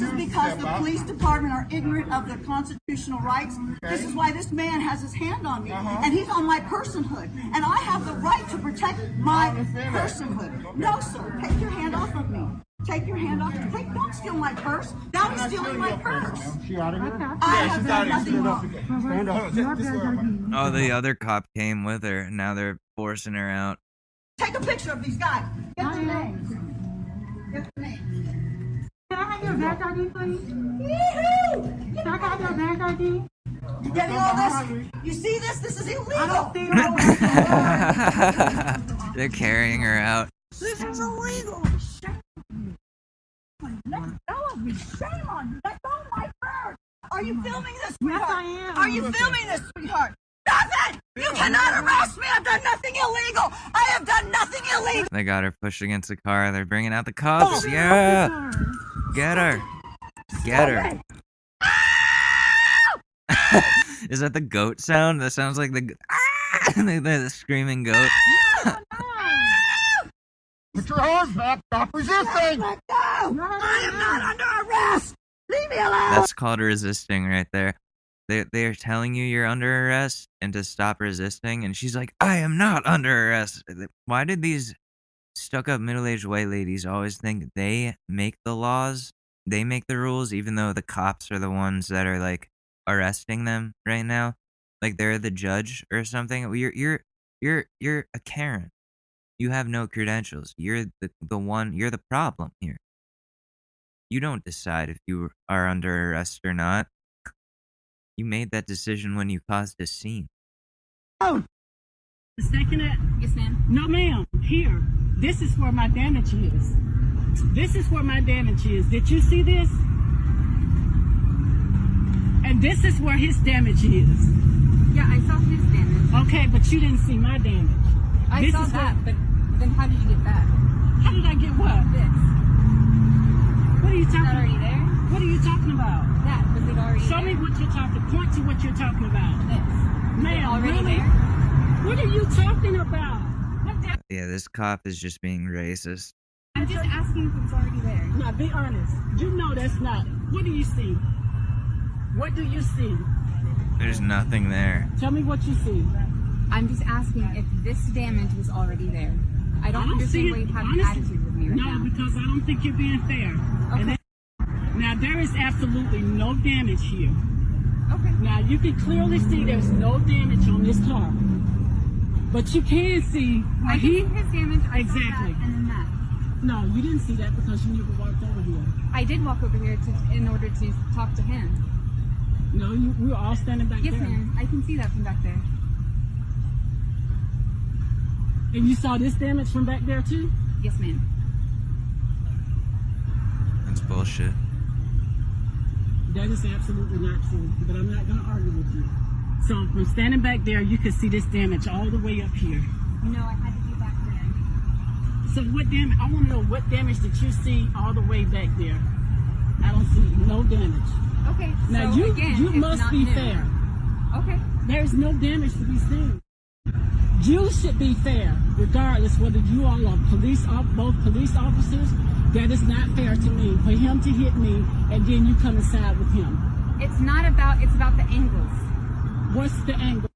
is because the police department are ignorant of the constitutional rights. This is why this man has his hand on me, and he's on my personhood, and I have the right to protect my personhood. No, sir. Take your hand off of me. Take your hand off. Don't steal my purse. Now he's stealing my purse. She out of here? I have done nothing wrong. Oh, the other cop came with her. Now they're forcing her out. Take a picture of these guys. Get their names. Get their names. Can I have your badge ID, please? Yee-hoo! Can I have your badge ID? You getting all this? You see this? This is illegal. They're carrying her out. This is illegal. Let go of me. Shame on you. Let go of my purse. Are you filming this, sweetheart? Yes, I am. Are you filming this, sweetheart? Stop it! You cannot arrest me. I've done nothing illegal. I have done nothing illegal. They got her pushed against the car. They're bringing out the cops. Yeah. Get her. Get her. Is that the goat sound? That sounds like the screaming goat. Put your hands back. Stop resisting. Let go. I am not under arrest. Leave me alone. That's called resisting right there. They are telling you you're under arrest and to stop resisting, and she's like, I am not under arrest. Why did these stuck-up middle-aged white ladies always think they make the laws? They make the rules, even though the cops are the ones that are like arresting them right now, like they're the judge or something. You're a Karen. You have no credentials. You're the one. You're the problem here. You don't decide if you are under arrest or not. You made that decision when you caused a scene. Oh. Yes, ma'am. No, ma'am. Here. This is where my damage is. This is where my damage is. Did you see this? And this is where his damage is. Yeah, I saw his damage. Okay, but you didn't see my damage. I saw that, but then how did you get that? How did I get what? This. What are you talking about? already there? What are you talking about? That. Was it already Show there? me what you're talking. Point to what you're talking about. This. Ma'am, already really? there? What are you talking about? Yeah, this cop is just being racist. I'm just asking if it's already there. Now, be honest. You know that's not. What do you see? What do you see? There's nothing there. Tell me what you see. I'm just asking if this damage was already there. I don't understand why you have an attitude with me right now. No, because I don't think you're being fair. Okay. Now, there is absolutely no damage here. Okay. Now, you can clearly see there's no damage on this car. But you can see where I can see his damage. I saw exactly. that and then that. No, you didn't see that because you never walked over here. I did walk over here in order to talk to him. No, we were all standing back there. Yes, ma'am. I can see that from back there. And you saw this damage from back there too? Yes, ma'am. That's bullshit. That is absolutely not true, but I'm not going to argue with you. So from standing back there, you can see this damage all the way up here. No, I had to be back there. So what damage? I want to know what damage did you see all the way back there? I don't see no damage. Okay, now so you again, you it's must not be new. fair. Okay. There's no damage to be seen. You should be fair, regardless whether you all are both police officers. That is not fair to me for him to hit me and then you come and side with him. It's about the angles. What's the angle?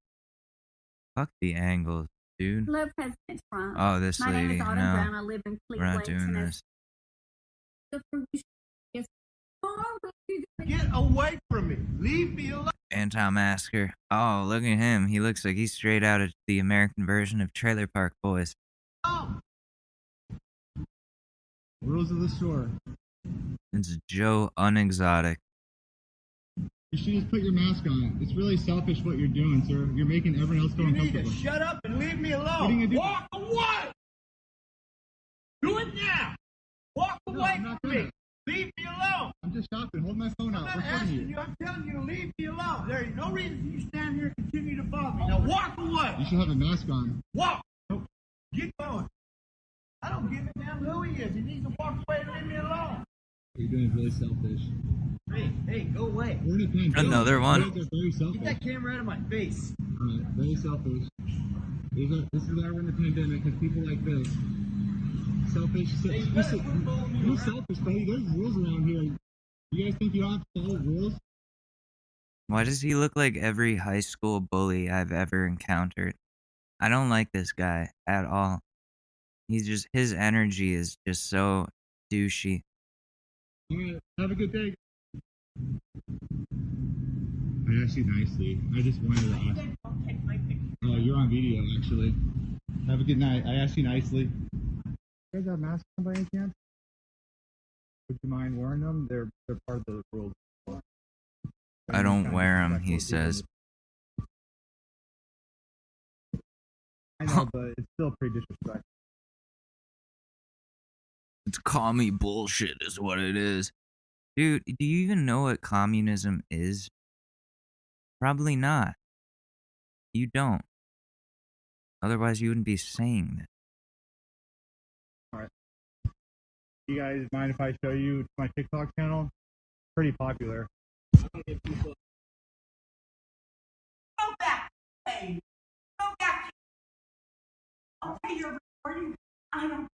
Fuck the angles, dude. Hello, President Trump. Oh, this My lady. name is Autumn No, Brown. I live in we're Cleveland, not doing this. Get away from me. Leave me alone. Anti-masker. Oh, look at him. He looks like he's straight out of the American version of Trailer Park Boys. Rules of the store. It's Joe Unexotic. You should just put your mask on. It's really selfish what you're doing, sir. You're making everyone else go uncomfortable. You need to shut up and leave me alone. What are you gonna do? Walk away! Do it now! Walk away from me! Leave me alone! I'm just shopping. Hold my phone out. I'm not asking you. I'm telling you to leave me alone. There is no reason for you to stand here and continue to bother me. Now walk away! You should have a mask on. Walk! Get going. I don't give a damn who he is. He needs to walk away and leave me alone. You're doing really selfish. Hey, go away. We're in a pandemic. Another one. They're very selfish. Get that camera out of my face. Alright, very selfish. This is why we're in the pandemic, because people like this. Selfish. You're selfish, buddy. There's rules around here. You guys think you don't have to follow rules? Why does he look like every high school bully I've ever encountered? I don't like this guy at all. His energy is just so douchey. Alright, have a good day. I asked you nicely. I just wanted to ask. Oh, you're on video, actually. Have a good night. I asked you nicely. You guys have masks on by any chance? Would you mind wearing them? They're part of the rules. I don't wear them, he says. I know, but it's still pretty disrespectful. It's commie bullshit is what it is. Dude, do you even know what communism is? Probably not. You don't. Otherwise, you wouldn't be saying this. Alright. You guys mind if I show you my TikTok channel? Pretty popular. Go back. Hey, go back. Okay, you're recording. I don't.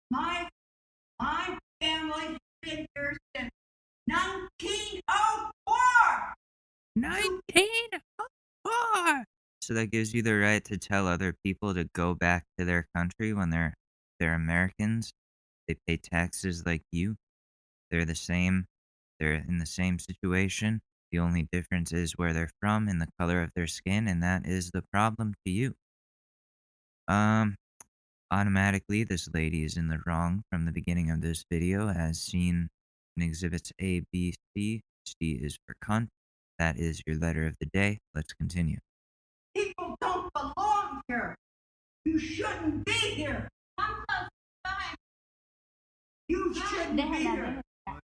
My family has been here since 1904. 1904. So that gives you the right to tell other people to go back to their country when they're Americans. They pay taxes like you. They're the same. They're in the same situation. The only difference is where they're from and the color of their skin, and that is the problem to you. Automatically, this lady is in the wrong from the beginning of this video, as seen in exhibits A, B, C. C is for cunt. That is your letter of the day. Let's continue. People don't belong here. You shouldn't be here. You shouldn't be here.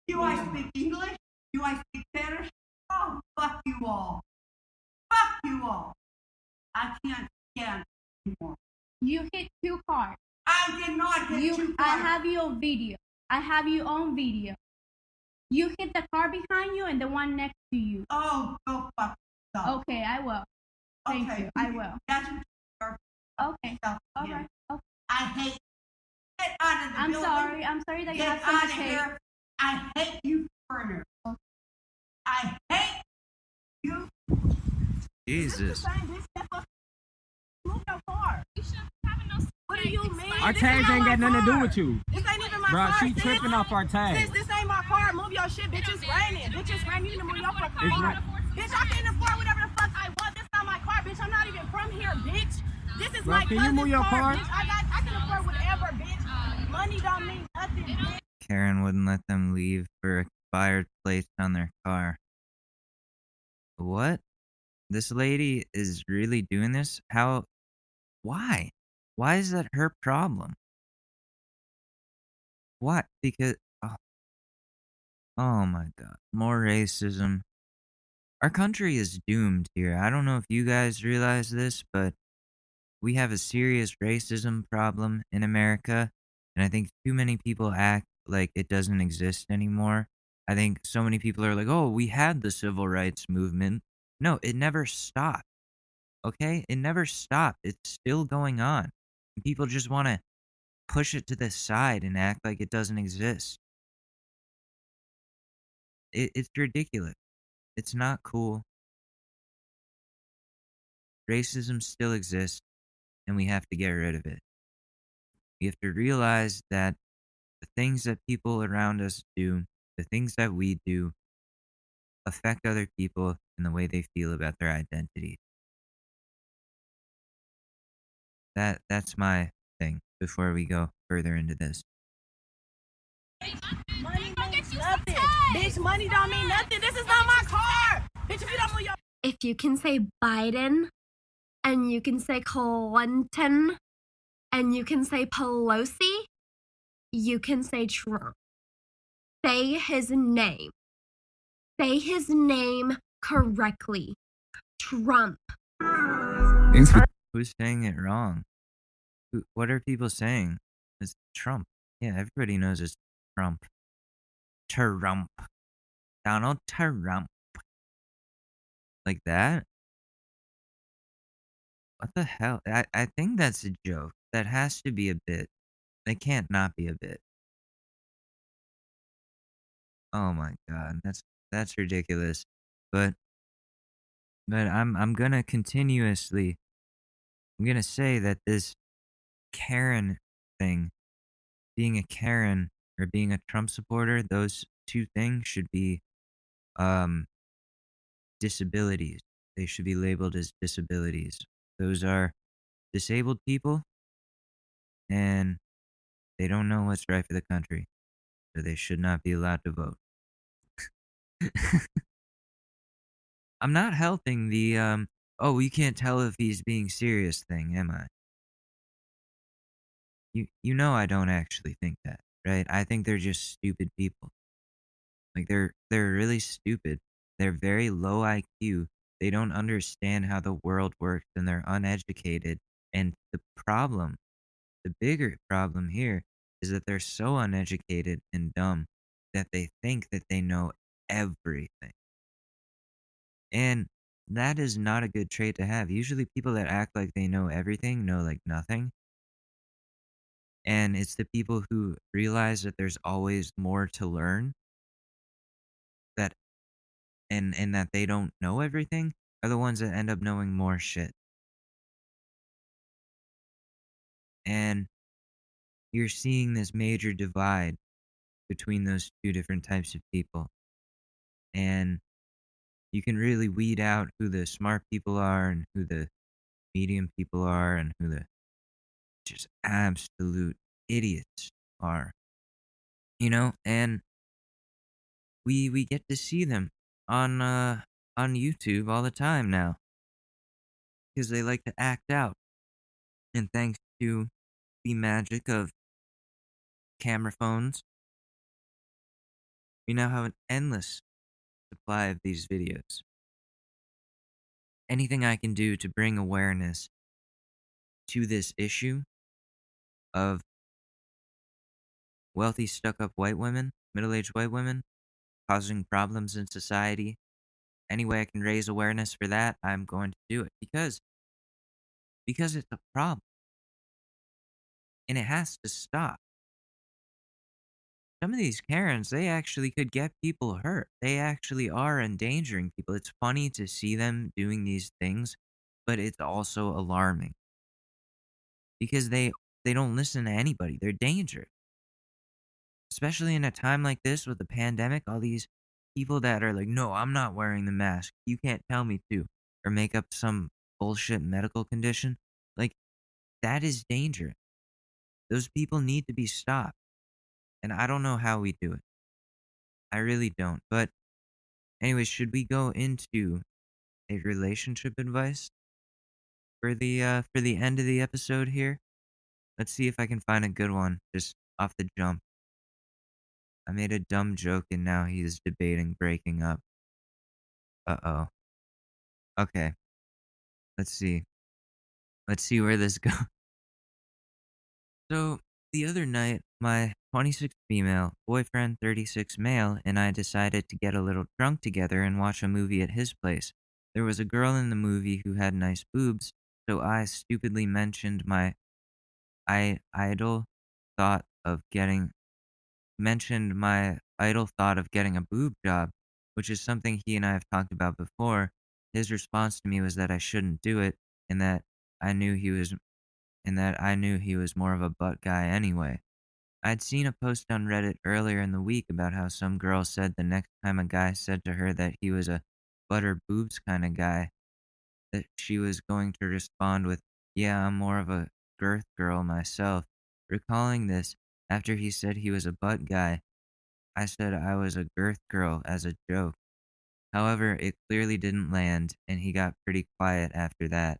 Do I speak English? Do I speak Spanish? Oh, fuck you all. Fuck you all. I can't stand anymore. You hit 2 cars. I did not hit 2 cars. I have you on video. I have you on video. You hit the car behind you and the one next to you. Oh, go fuck yourself. Okay, I will. Thank you. I will. That's what you're okay. All right. Okay. I hate. Get out of the building. I'm sorry that you Get have so out much of hate. here. I hate you foreigners. I hate you. Jesus. Move your car. What do you mean? Our tags ain't got nothing to do with you. This ain't even my Bro, car. she tripping off our tags. Sis, this ain't my car. Move your shit. Bitch, it's raining. Bitch, it's raining. You need to move your fucking car. Bitch, I can afford whatever the fuck I want. This not my car, bitch. I'm not even from here, bitch. This is Bro, my can you cousin's move your car? Bitch. I can afford whatever, bitch. Money don't mean nothing, bitch. Karen wouldn't let them leave for expired plates on their car. What? This lady is really doing this? How? Why? Why is that her problem? What? Because Oh my god. More racism. Our country is doomed here. I don't know if you guys realize this, but we have a serious racism problem in America, and I think too many people act like it doesn't exist anymore. I think so many people are like, "Oh, we had the civil rights movement." No, it never stopped. Okay? It never stopped. It's still going on. And people just want to push it to the side and act like it doesn't exist. It's ridiculous. It's not cool. Racism still exists, and we have to get rid of it. We have to realize that the things that people around us do, the things that we do, affect other people and the way they feel about their identity. That's my thing before we go further into this. Money means nothing. Bitch, money don't mean nothing. This is not my car. Bitch, if you don't move your... If you can say Biden, and you can say Clinton, and you can say Pelosi, you can say Trump. Say his name. Say his name correctly. Trump. Who's saying it wrong? What are people saying? It's Trump. Yeah, everybody knows it's Trump. Trump. Donald Trump. Like that? What the hell? I think that's a joke. That has to be a bit. That can't not be a bit. Oh my god, that's ridiculous. But I'm gonna I'm gonna say that this Karen thing, being a Karen or being a Trump supporter, those two things should be disabilities. They should be labeled as disabilities. Those are disabled people, and they don't know what's right for the country, so they should not be allowed to vote. I'm not helping the oh, we can't tell if he's being serious thing, am I? You know I don't actually think that, right? I think they're just stupid people. Like they're really stupid. They're very low IQ. They don't understand how the world works, and they're uneducated. And the bigger problem here is that they're so uneducated and dumb that they think that they know everything. And that is not a good trait to have. Usually people that act like they know everything know like nothing. And it's the people who realize that there's always more to learn that and that they don't know everything are the ones that end up knowing more shit. And you're seeing this major divide between those two different types of people. And you can really weed out who the smart people are and who the medium people are and who the just absolute idiots are. You know, and we get to see them on YouTube all the time now. Because they like to act out. And thanks to the magic of camera phones, we now have an endless supply of these videos. Anything I can do to bring awareness to this issue of wealthy, stuck-up white women, middle-aged white women, causing problems in society, any way I can raise awareness for that, I'm going to do it. Because it's a problem. And it has to stop. Some of these Karens, they actually could get people hurt. They actually are endangering people. It's funny to see them doing these things, but it's also alarming. Because they don't listen to anybody. They're dangerous. Especially in a time like this with the pandemic, all these people that are like, no, I'm not wearing the mask. You can't tell me to. Or make up some bullshit medical condition. Like, that is dangerous. Those people need to be stopped. And I don't know how we do it. I really don't. But anyways, should we go into a relationship advice for the end of the episode here? Let's see if I can find a good one just off the jump. I made a dumb joke and now he's debating breaking up. Uh-oh. Okay. Let's see. Let's see where this goes. So, the other night, my 26 female, boyfriend 36 male, and I decided to get a little drunk together and watch a movie at his place. There was a girl in the movie who had nice boobs, so I stupidly mentioned my idle thought of getting a boob job, which is something he and I have talked about before. His response to me was that I shouldn't do it, and that I knew he was more of a butt guy anyway. I'd seen a post on Reddit earlier in the week about how some girl said the next time a guy said to her that he was a butter boobs kind of guy, that she was going to respond with, "Yeah, I'm more of a girth girl myself." Recalling this, after he said he was a butt guy, I said I was a girth girl as a joke. However, it clearly didn't land, and he got pretty quiet after that.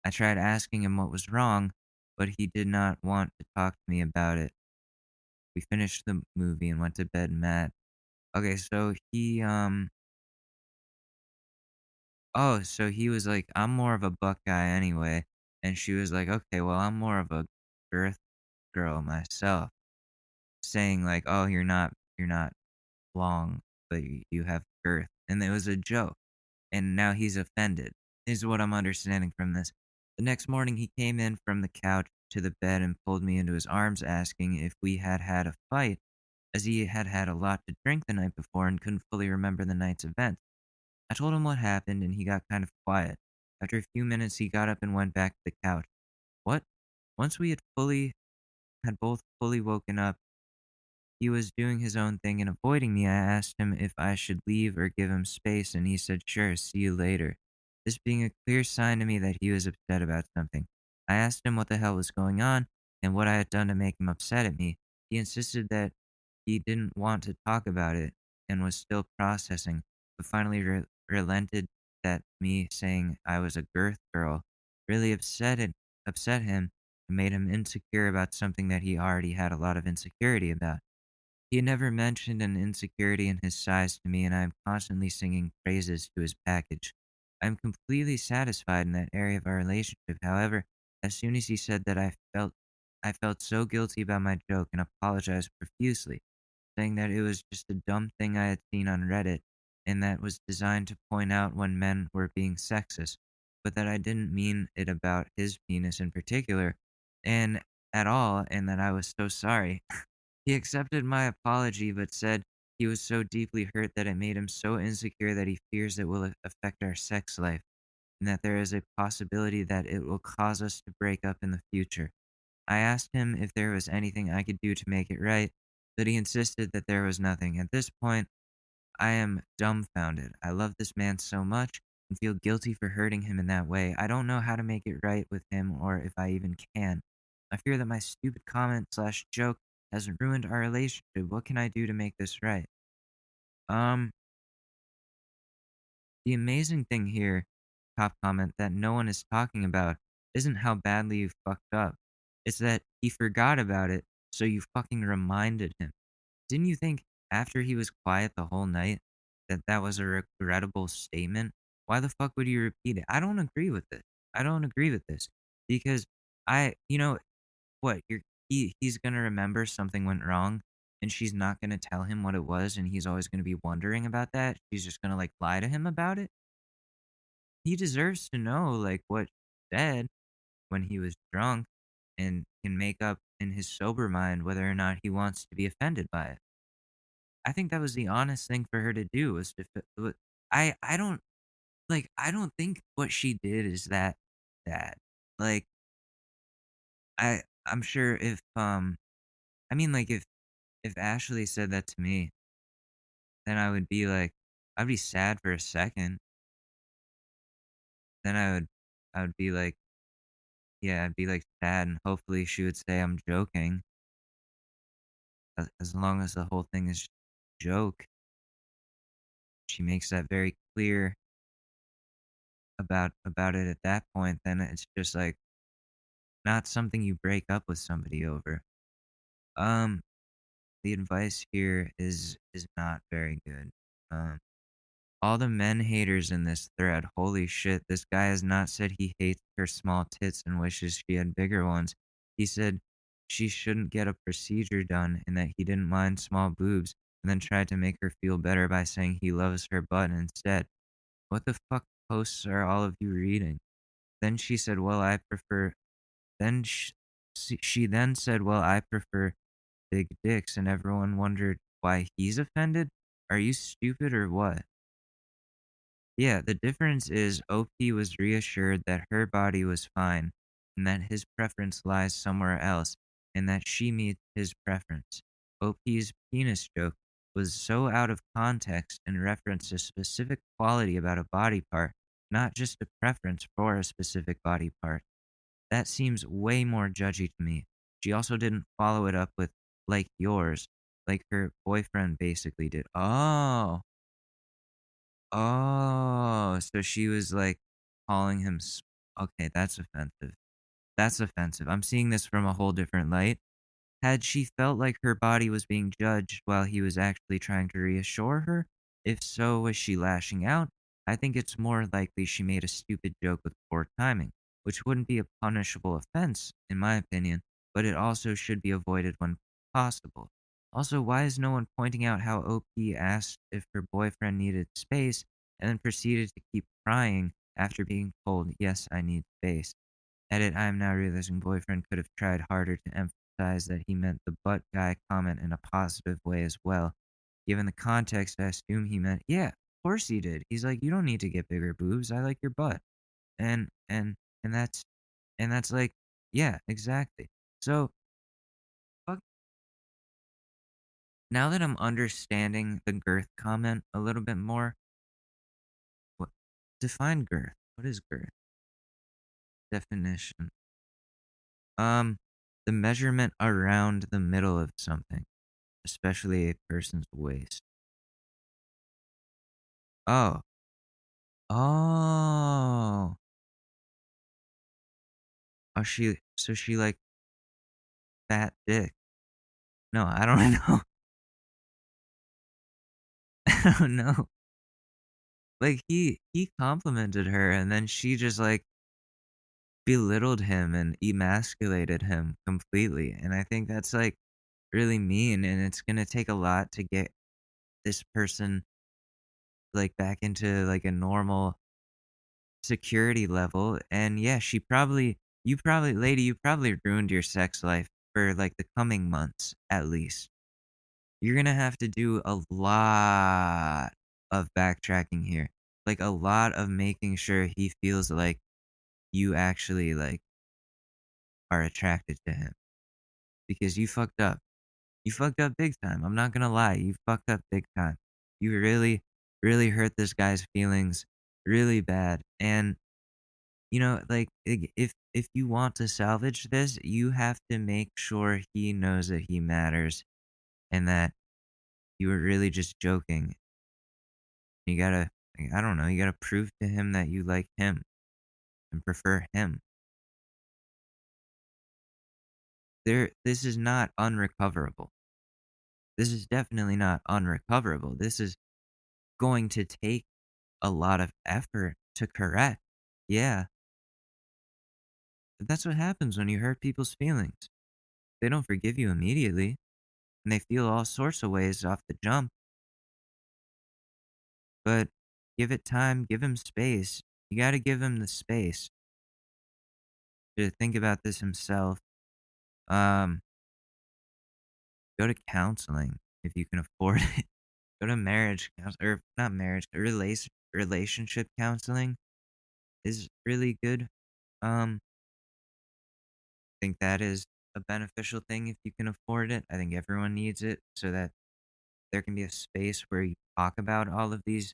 I tried asking him what was wrong, but he did not want to talk to me about it. We finished the movie and went to bed mad. Okay, so he was like, "I'm more of a buck guy anyway." And she was like, "Okay, well, I'm more of a girth girl myself." Saying like, "Oh, you're not long, but you have girth." And it was a joke. And now he's offended, is what I'm understanding from this. The next morning, he came in from the couch to the bed and pulled me into his arms, asking if we had had a fight, as he had had a lot to drink the night before and couldn't fully remember the night's events. I told him what happened, and he got kind of quiet. After a few minutes, he got up and went back to the couch. What? Once we had both fully woken up, he was doing his own thing and avoiding me. I asked him if I should leave or give him space, and he said, "Sure, see you later." This being a clear sign to me that he was upset about something. I asked him what the hell was going on and what I had done to make him upset at me. He insisted that he didn't want to talk about it and was still processing, but finally relented that me saying I was a girth girl really upset him and made him insecure about something that he already had a lot of insecurity about. He had never mentioned an insecurity in his size to me, and I am constantly singing praises to his package. I am completely satisfied in that area of our relationship. However, as soon as he said that, I felt so guilty about my joke and apologized profusely, saying that it was just a dumb thing I had seen on Reddit and that was designed to point out when men were being sexist, but that I didn't mean it about his penis in particular and at all, and that I was so sorry. He accepted my apology, but said he was so deeply hurt that it made him so insecure that he fears it will affect our sex life, and that there is a possibility that it will cause us to break up in the future. I asked him if there was anything I could do to make it right, but he insisted that there was nothing. At this point, I am dumbfounded. I love this man so much and feel guilty for hurting him in that way. I don't know how to make it right with him or if I even can. I fear that my stupid comment/joke has ruined our relationship. What can I do to make this right? Um, the amazing thing here, top comment, that no one is talking about isn't how badly you fucked up. It's that he forgot about it, so you fucking reminded him. Didn't you think after he was quiet the whole night that that was a regrettable statement? Why the fuck would you repeat it? I don't agree with this. I don't agree with this because what he's gonna remember something went wrong, and she's not gonna tell him what it was, and he's always gonna be wondering about that. She's just gonna like lie to him about it. He deserves to know like what she said when he was drunk, and can make up in his sober mind whether or not he wants to be offended by it. I think that was the honest thing for her to do was to. I don't I don't think what she did is that bad. Like I'm sure if I mean like if Ashley said that to me, then I'd be sad for a second. Then I would be like, yeah, I'd be like sad, and hopefully she would say I'm joking. As long as the whole thing is a joke, she makes that very clear about it at that point, then it's just like not something you break up with somebody over. Um the advice here is not very good. All the men haters in this thread, holy shit, this guy has not said he hates her small tits and wishes she had bigger ones. He said she shouldn't get a procedure done and that he didn't mind small boobs, and then tried to make her feel better by saying he loves her butt instead. What the fuck posts are all of you reading? Then she said, well, I prefer... Then she then said, well, I prefer big dicks, and everyone wondered why he's offended? Are you stupid or what? Yeah, the difference is OP was reassured that her body was fine, and that his preference lies somewhere else, and that she meets his preference. OP's penis joke was so out of context and referenced a specific quality about a body part, not just a preference for a specific body part. That seems way more judgy to me. She also didn't follow it up with, like yours, like her boyfriend basically did. Oh, so she was like calling him. Okay, that's offensive. That's offensive. I'm seeing this from a whole different light. Had she felt like her body was being judged while he was actually trying to reassure her? If so, was she lashing out? I think it's more likely she made a stupid joke with poor timing, which wouldn't be a punishable offense, in my opinion, but it also should be avoided when possible. Also, why is no one pointing out how OP asked if her boyfriend needed space and then proceeded to keep crying after being told, yes, I need space? Edit, I am now realizing boyfriend could have tried harder to emphasize that he meant the butt guy comment in a positive way as well. Given the context, I assume he meant, yeah, of course he did. He's like, you don't need to get bigger boobs. I like your butt. And that's like, yeah, exactly. So, fuck. Now that I'm understanding the girth comment a little bit more, define girth. What is girth? Definition. The measurement around the middle of something, especially a person's waist. Oh. Oh. Oh, so she like fat dick. No, I don't know. I don't know. Like he complimented her and then she just like belittled him and emasculated him completely. And I think that's like really mean, and it's gonna take a lot to get this person like back into like a normal security level. And yeah, lady, you probably ruined your sex life for like the coming months at least. You're gonna have to do a lot of backtracking here. Like a lot of making sure he feels like you actually like are attracted to him. Because you fucked up. You fucked up big time. I'm not gonna lie. You fucked up big time. You really, really hurt this guy's feelings really bad. And you know, like if you want to salvage this, you have to make sure he knows that he matters and that you were really just joking. You gotta, I don't know, you gotta prove to him that you like him and prefer him. This is not unrecoverable. This is definitely not unrecoverable. This is going to take a lot of effort to correct. Yeah. But that's what happens when you hurt people's feelings. They don't forgive you immediately, and they feel all sorts of ways off the jump. But give it time, give him space. You gotta give him the space to think about this himself. Go to counseling if you can afford it. Go to marriage or not marriage, relationship counseling is really good. I think that is a beneficial thing if you can afford it. I think everyone needs it so that there can be a space where you talk about all of these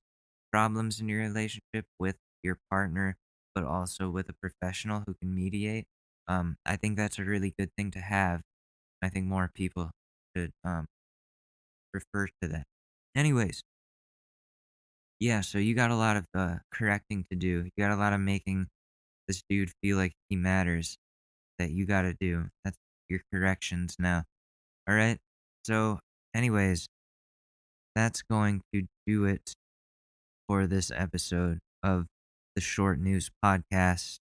problems in your relationship with your partner, but also with a professional who can mediate. I think that's a really good thing to have. I think more people should refer to that. Anyways, yeah, so you got a lot of correcting to do. You got a lot of making this dude feel like he matters that you got to do. That's your corrections now. All right. So anyways, that's going to do it for this episode of the Short News Podcast.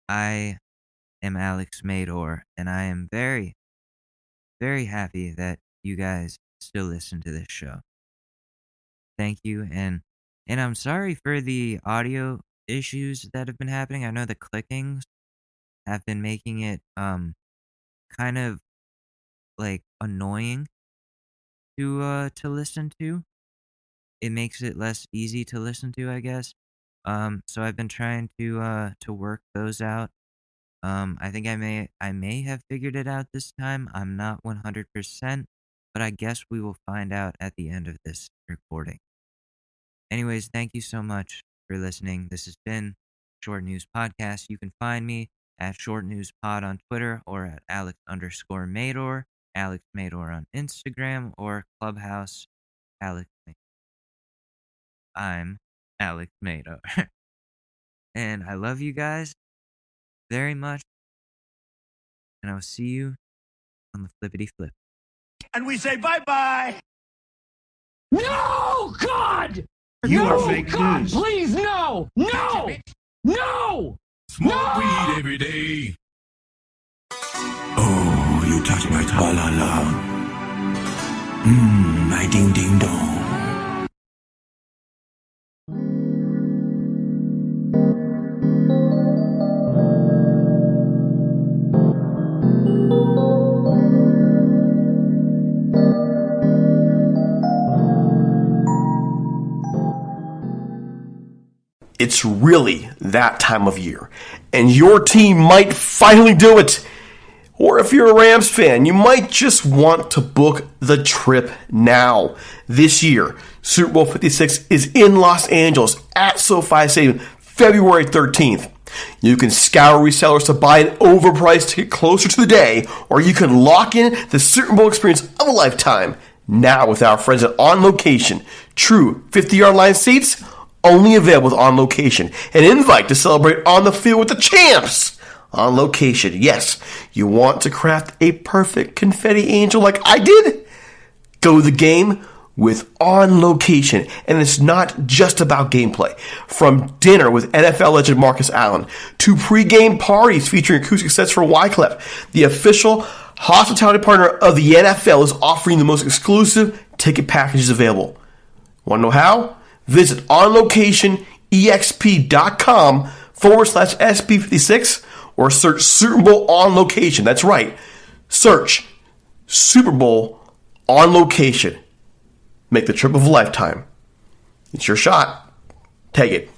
I am Alex Mador, and I am very, very happy that you guys still listen to this show. Thank you, and I'm sorry for the audio issues that have been happening. I know the clickings have been making it kind of like annoying to listen to. It makes it less easy to listen to, I guess. So I've been trying to work those out. I think I may have figured it out this time. I'm not 100%, but I guess we will find out at the end of this recording. Anyways, thank you so much for listening. This has been Short News Podcast. You can find me at Short News Pod on Twitter or at Alex_Mador, Alex Mador on Instagram or Clubhouse, Alex Mador. I'm Alex Mador. And I love you guys very much. And I'll see you on the flippity flip. And we say bye-bye. No, God! You no, are fake God, news. please, no! No! No! Smoke weed every day. Oh, you touch my tra-la-la. My ding-ding-dong. It's really that time of year, and your team might finally do it. Or if you're a Rams fan, you might just want to book the trip now. This year, Super Bowl 56 is in Los Angeles at SoFi Stadium, February 13th. You can scour resellers to buy an overpriced ticket closer to the day, or you can lock in the Super Bowl experience of a lifetime now with our friends at On Location. True 50-yard line seats, only available with On Location. An invite to celebrate on the field with the champs. On Location. Yes, you want to craft a perfect confetti angel like I did? Go to the game with On Location. And it's not just about gameplay. From dinner with NFL legend Marcus Allen to pre-game parties featuring acoustic sets for Wyclef, the official hospitality partner of the NFL is offering the most exclusive ticket packages available. Want to know how? Visit onlocationexp.com/SB56 or search Super Bowl On Location. That's right. Search Super Bowl On Location. Make the trip of a lifetime. It's your shot. Take it.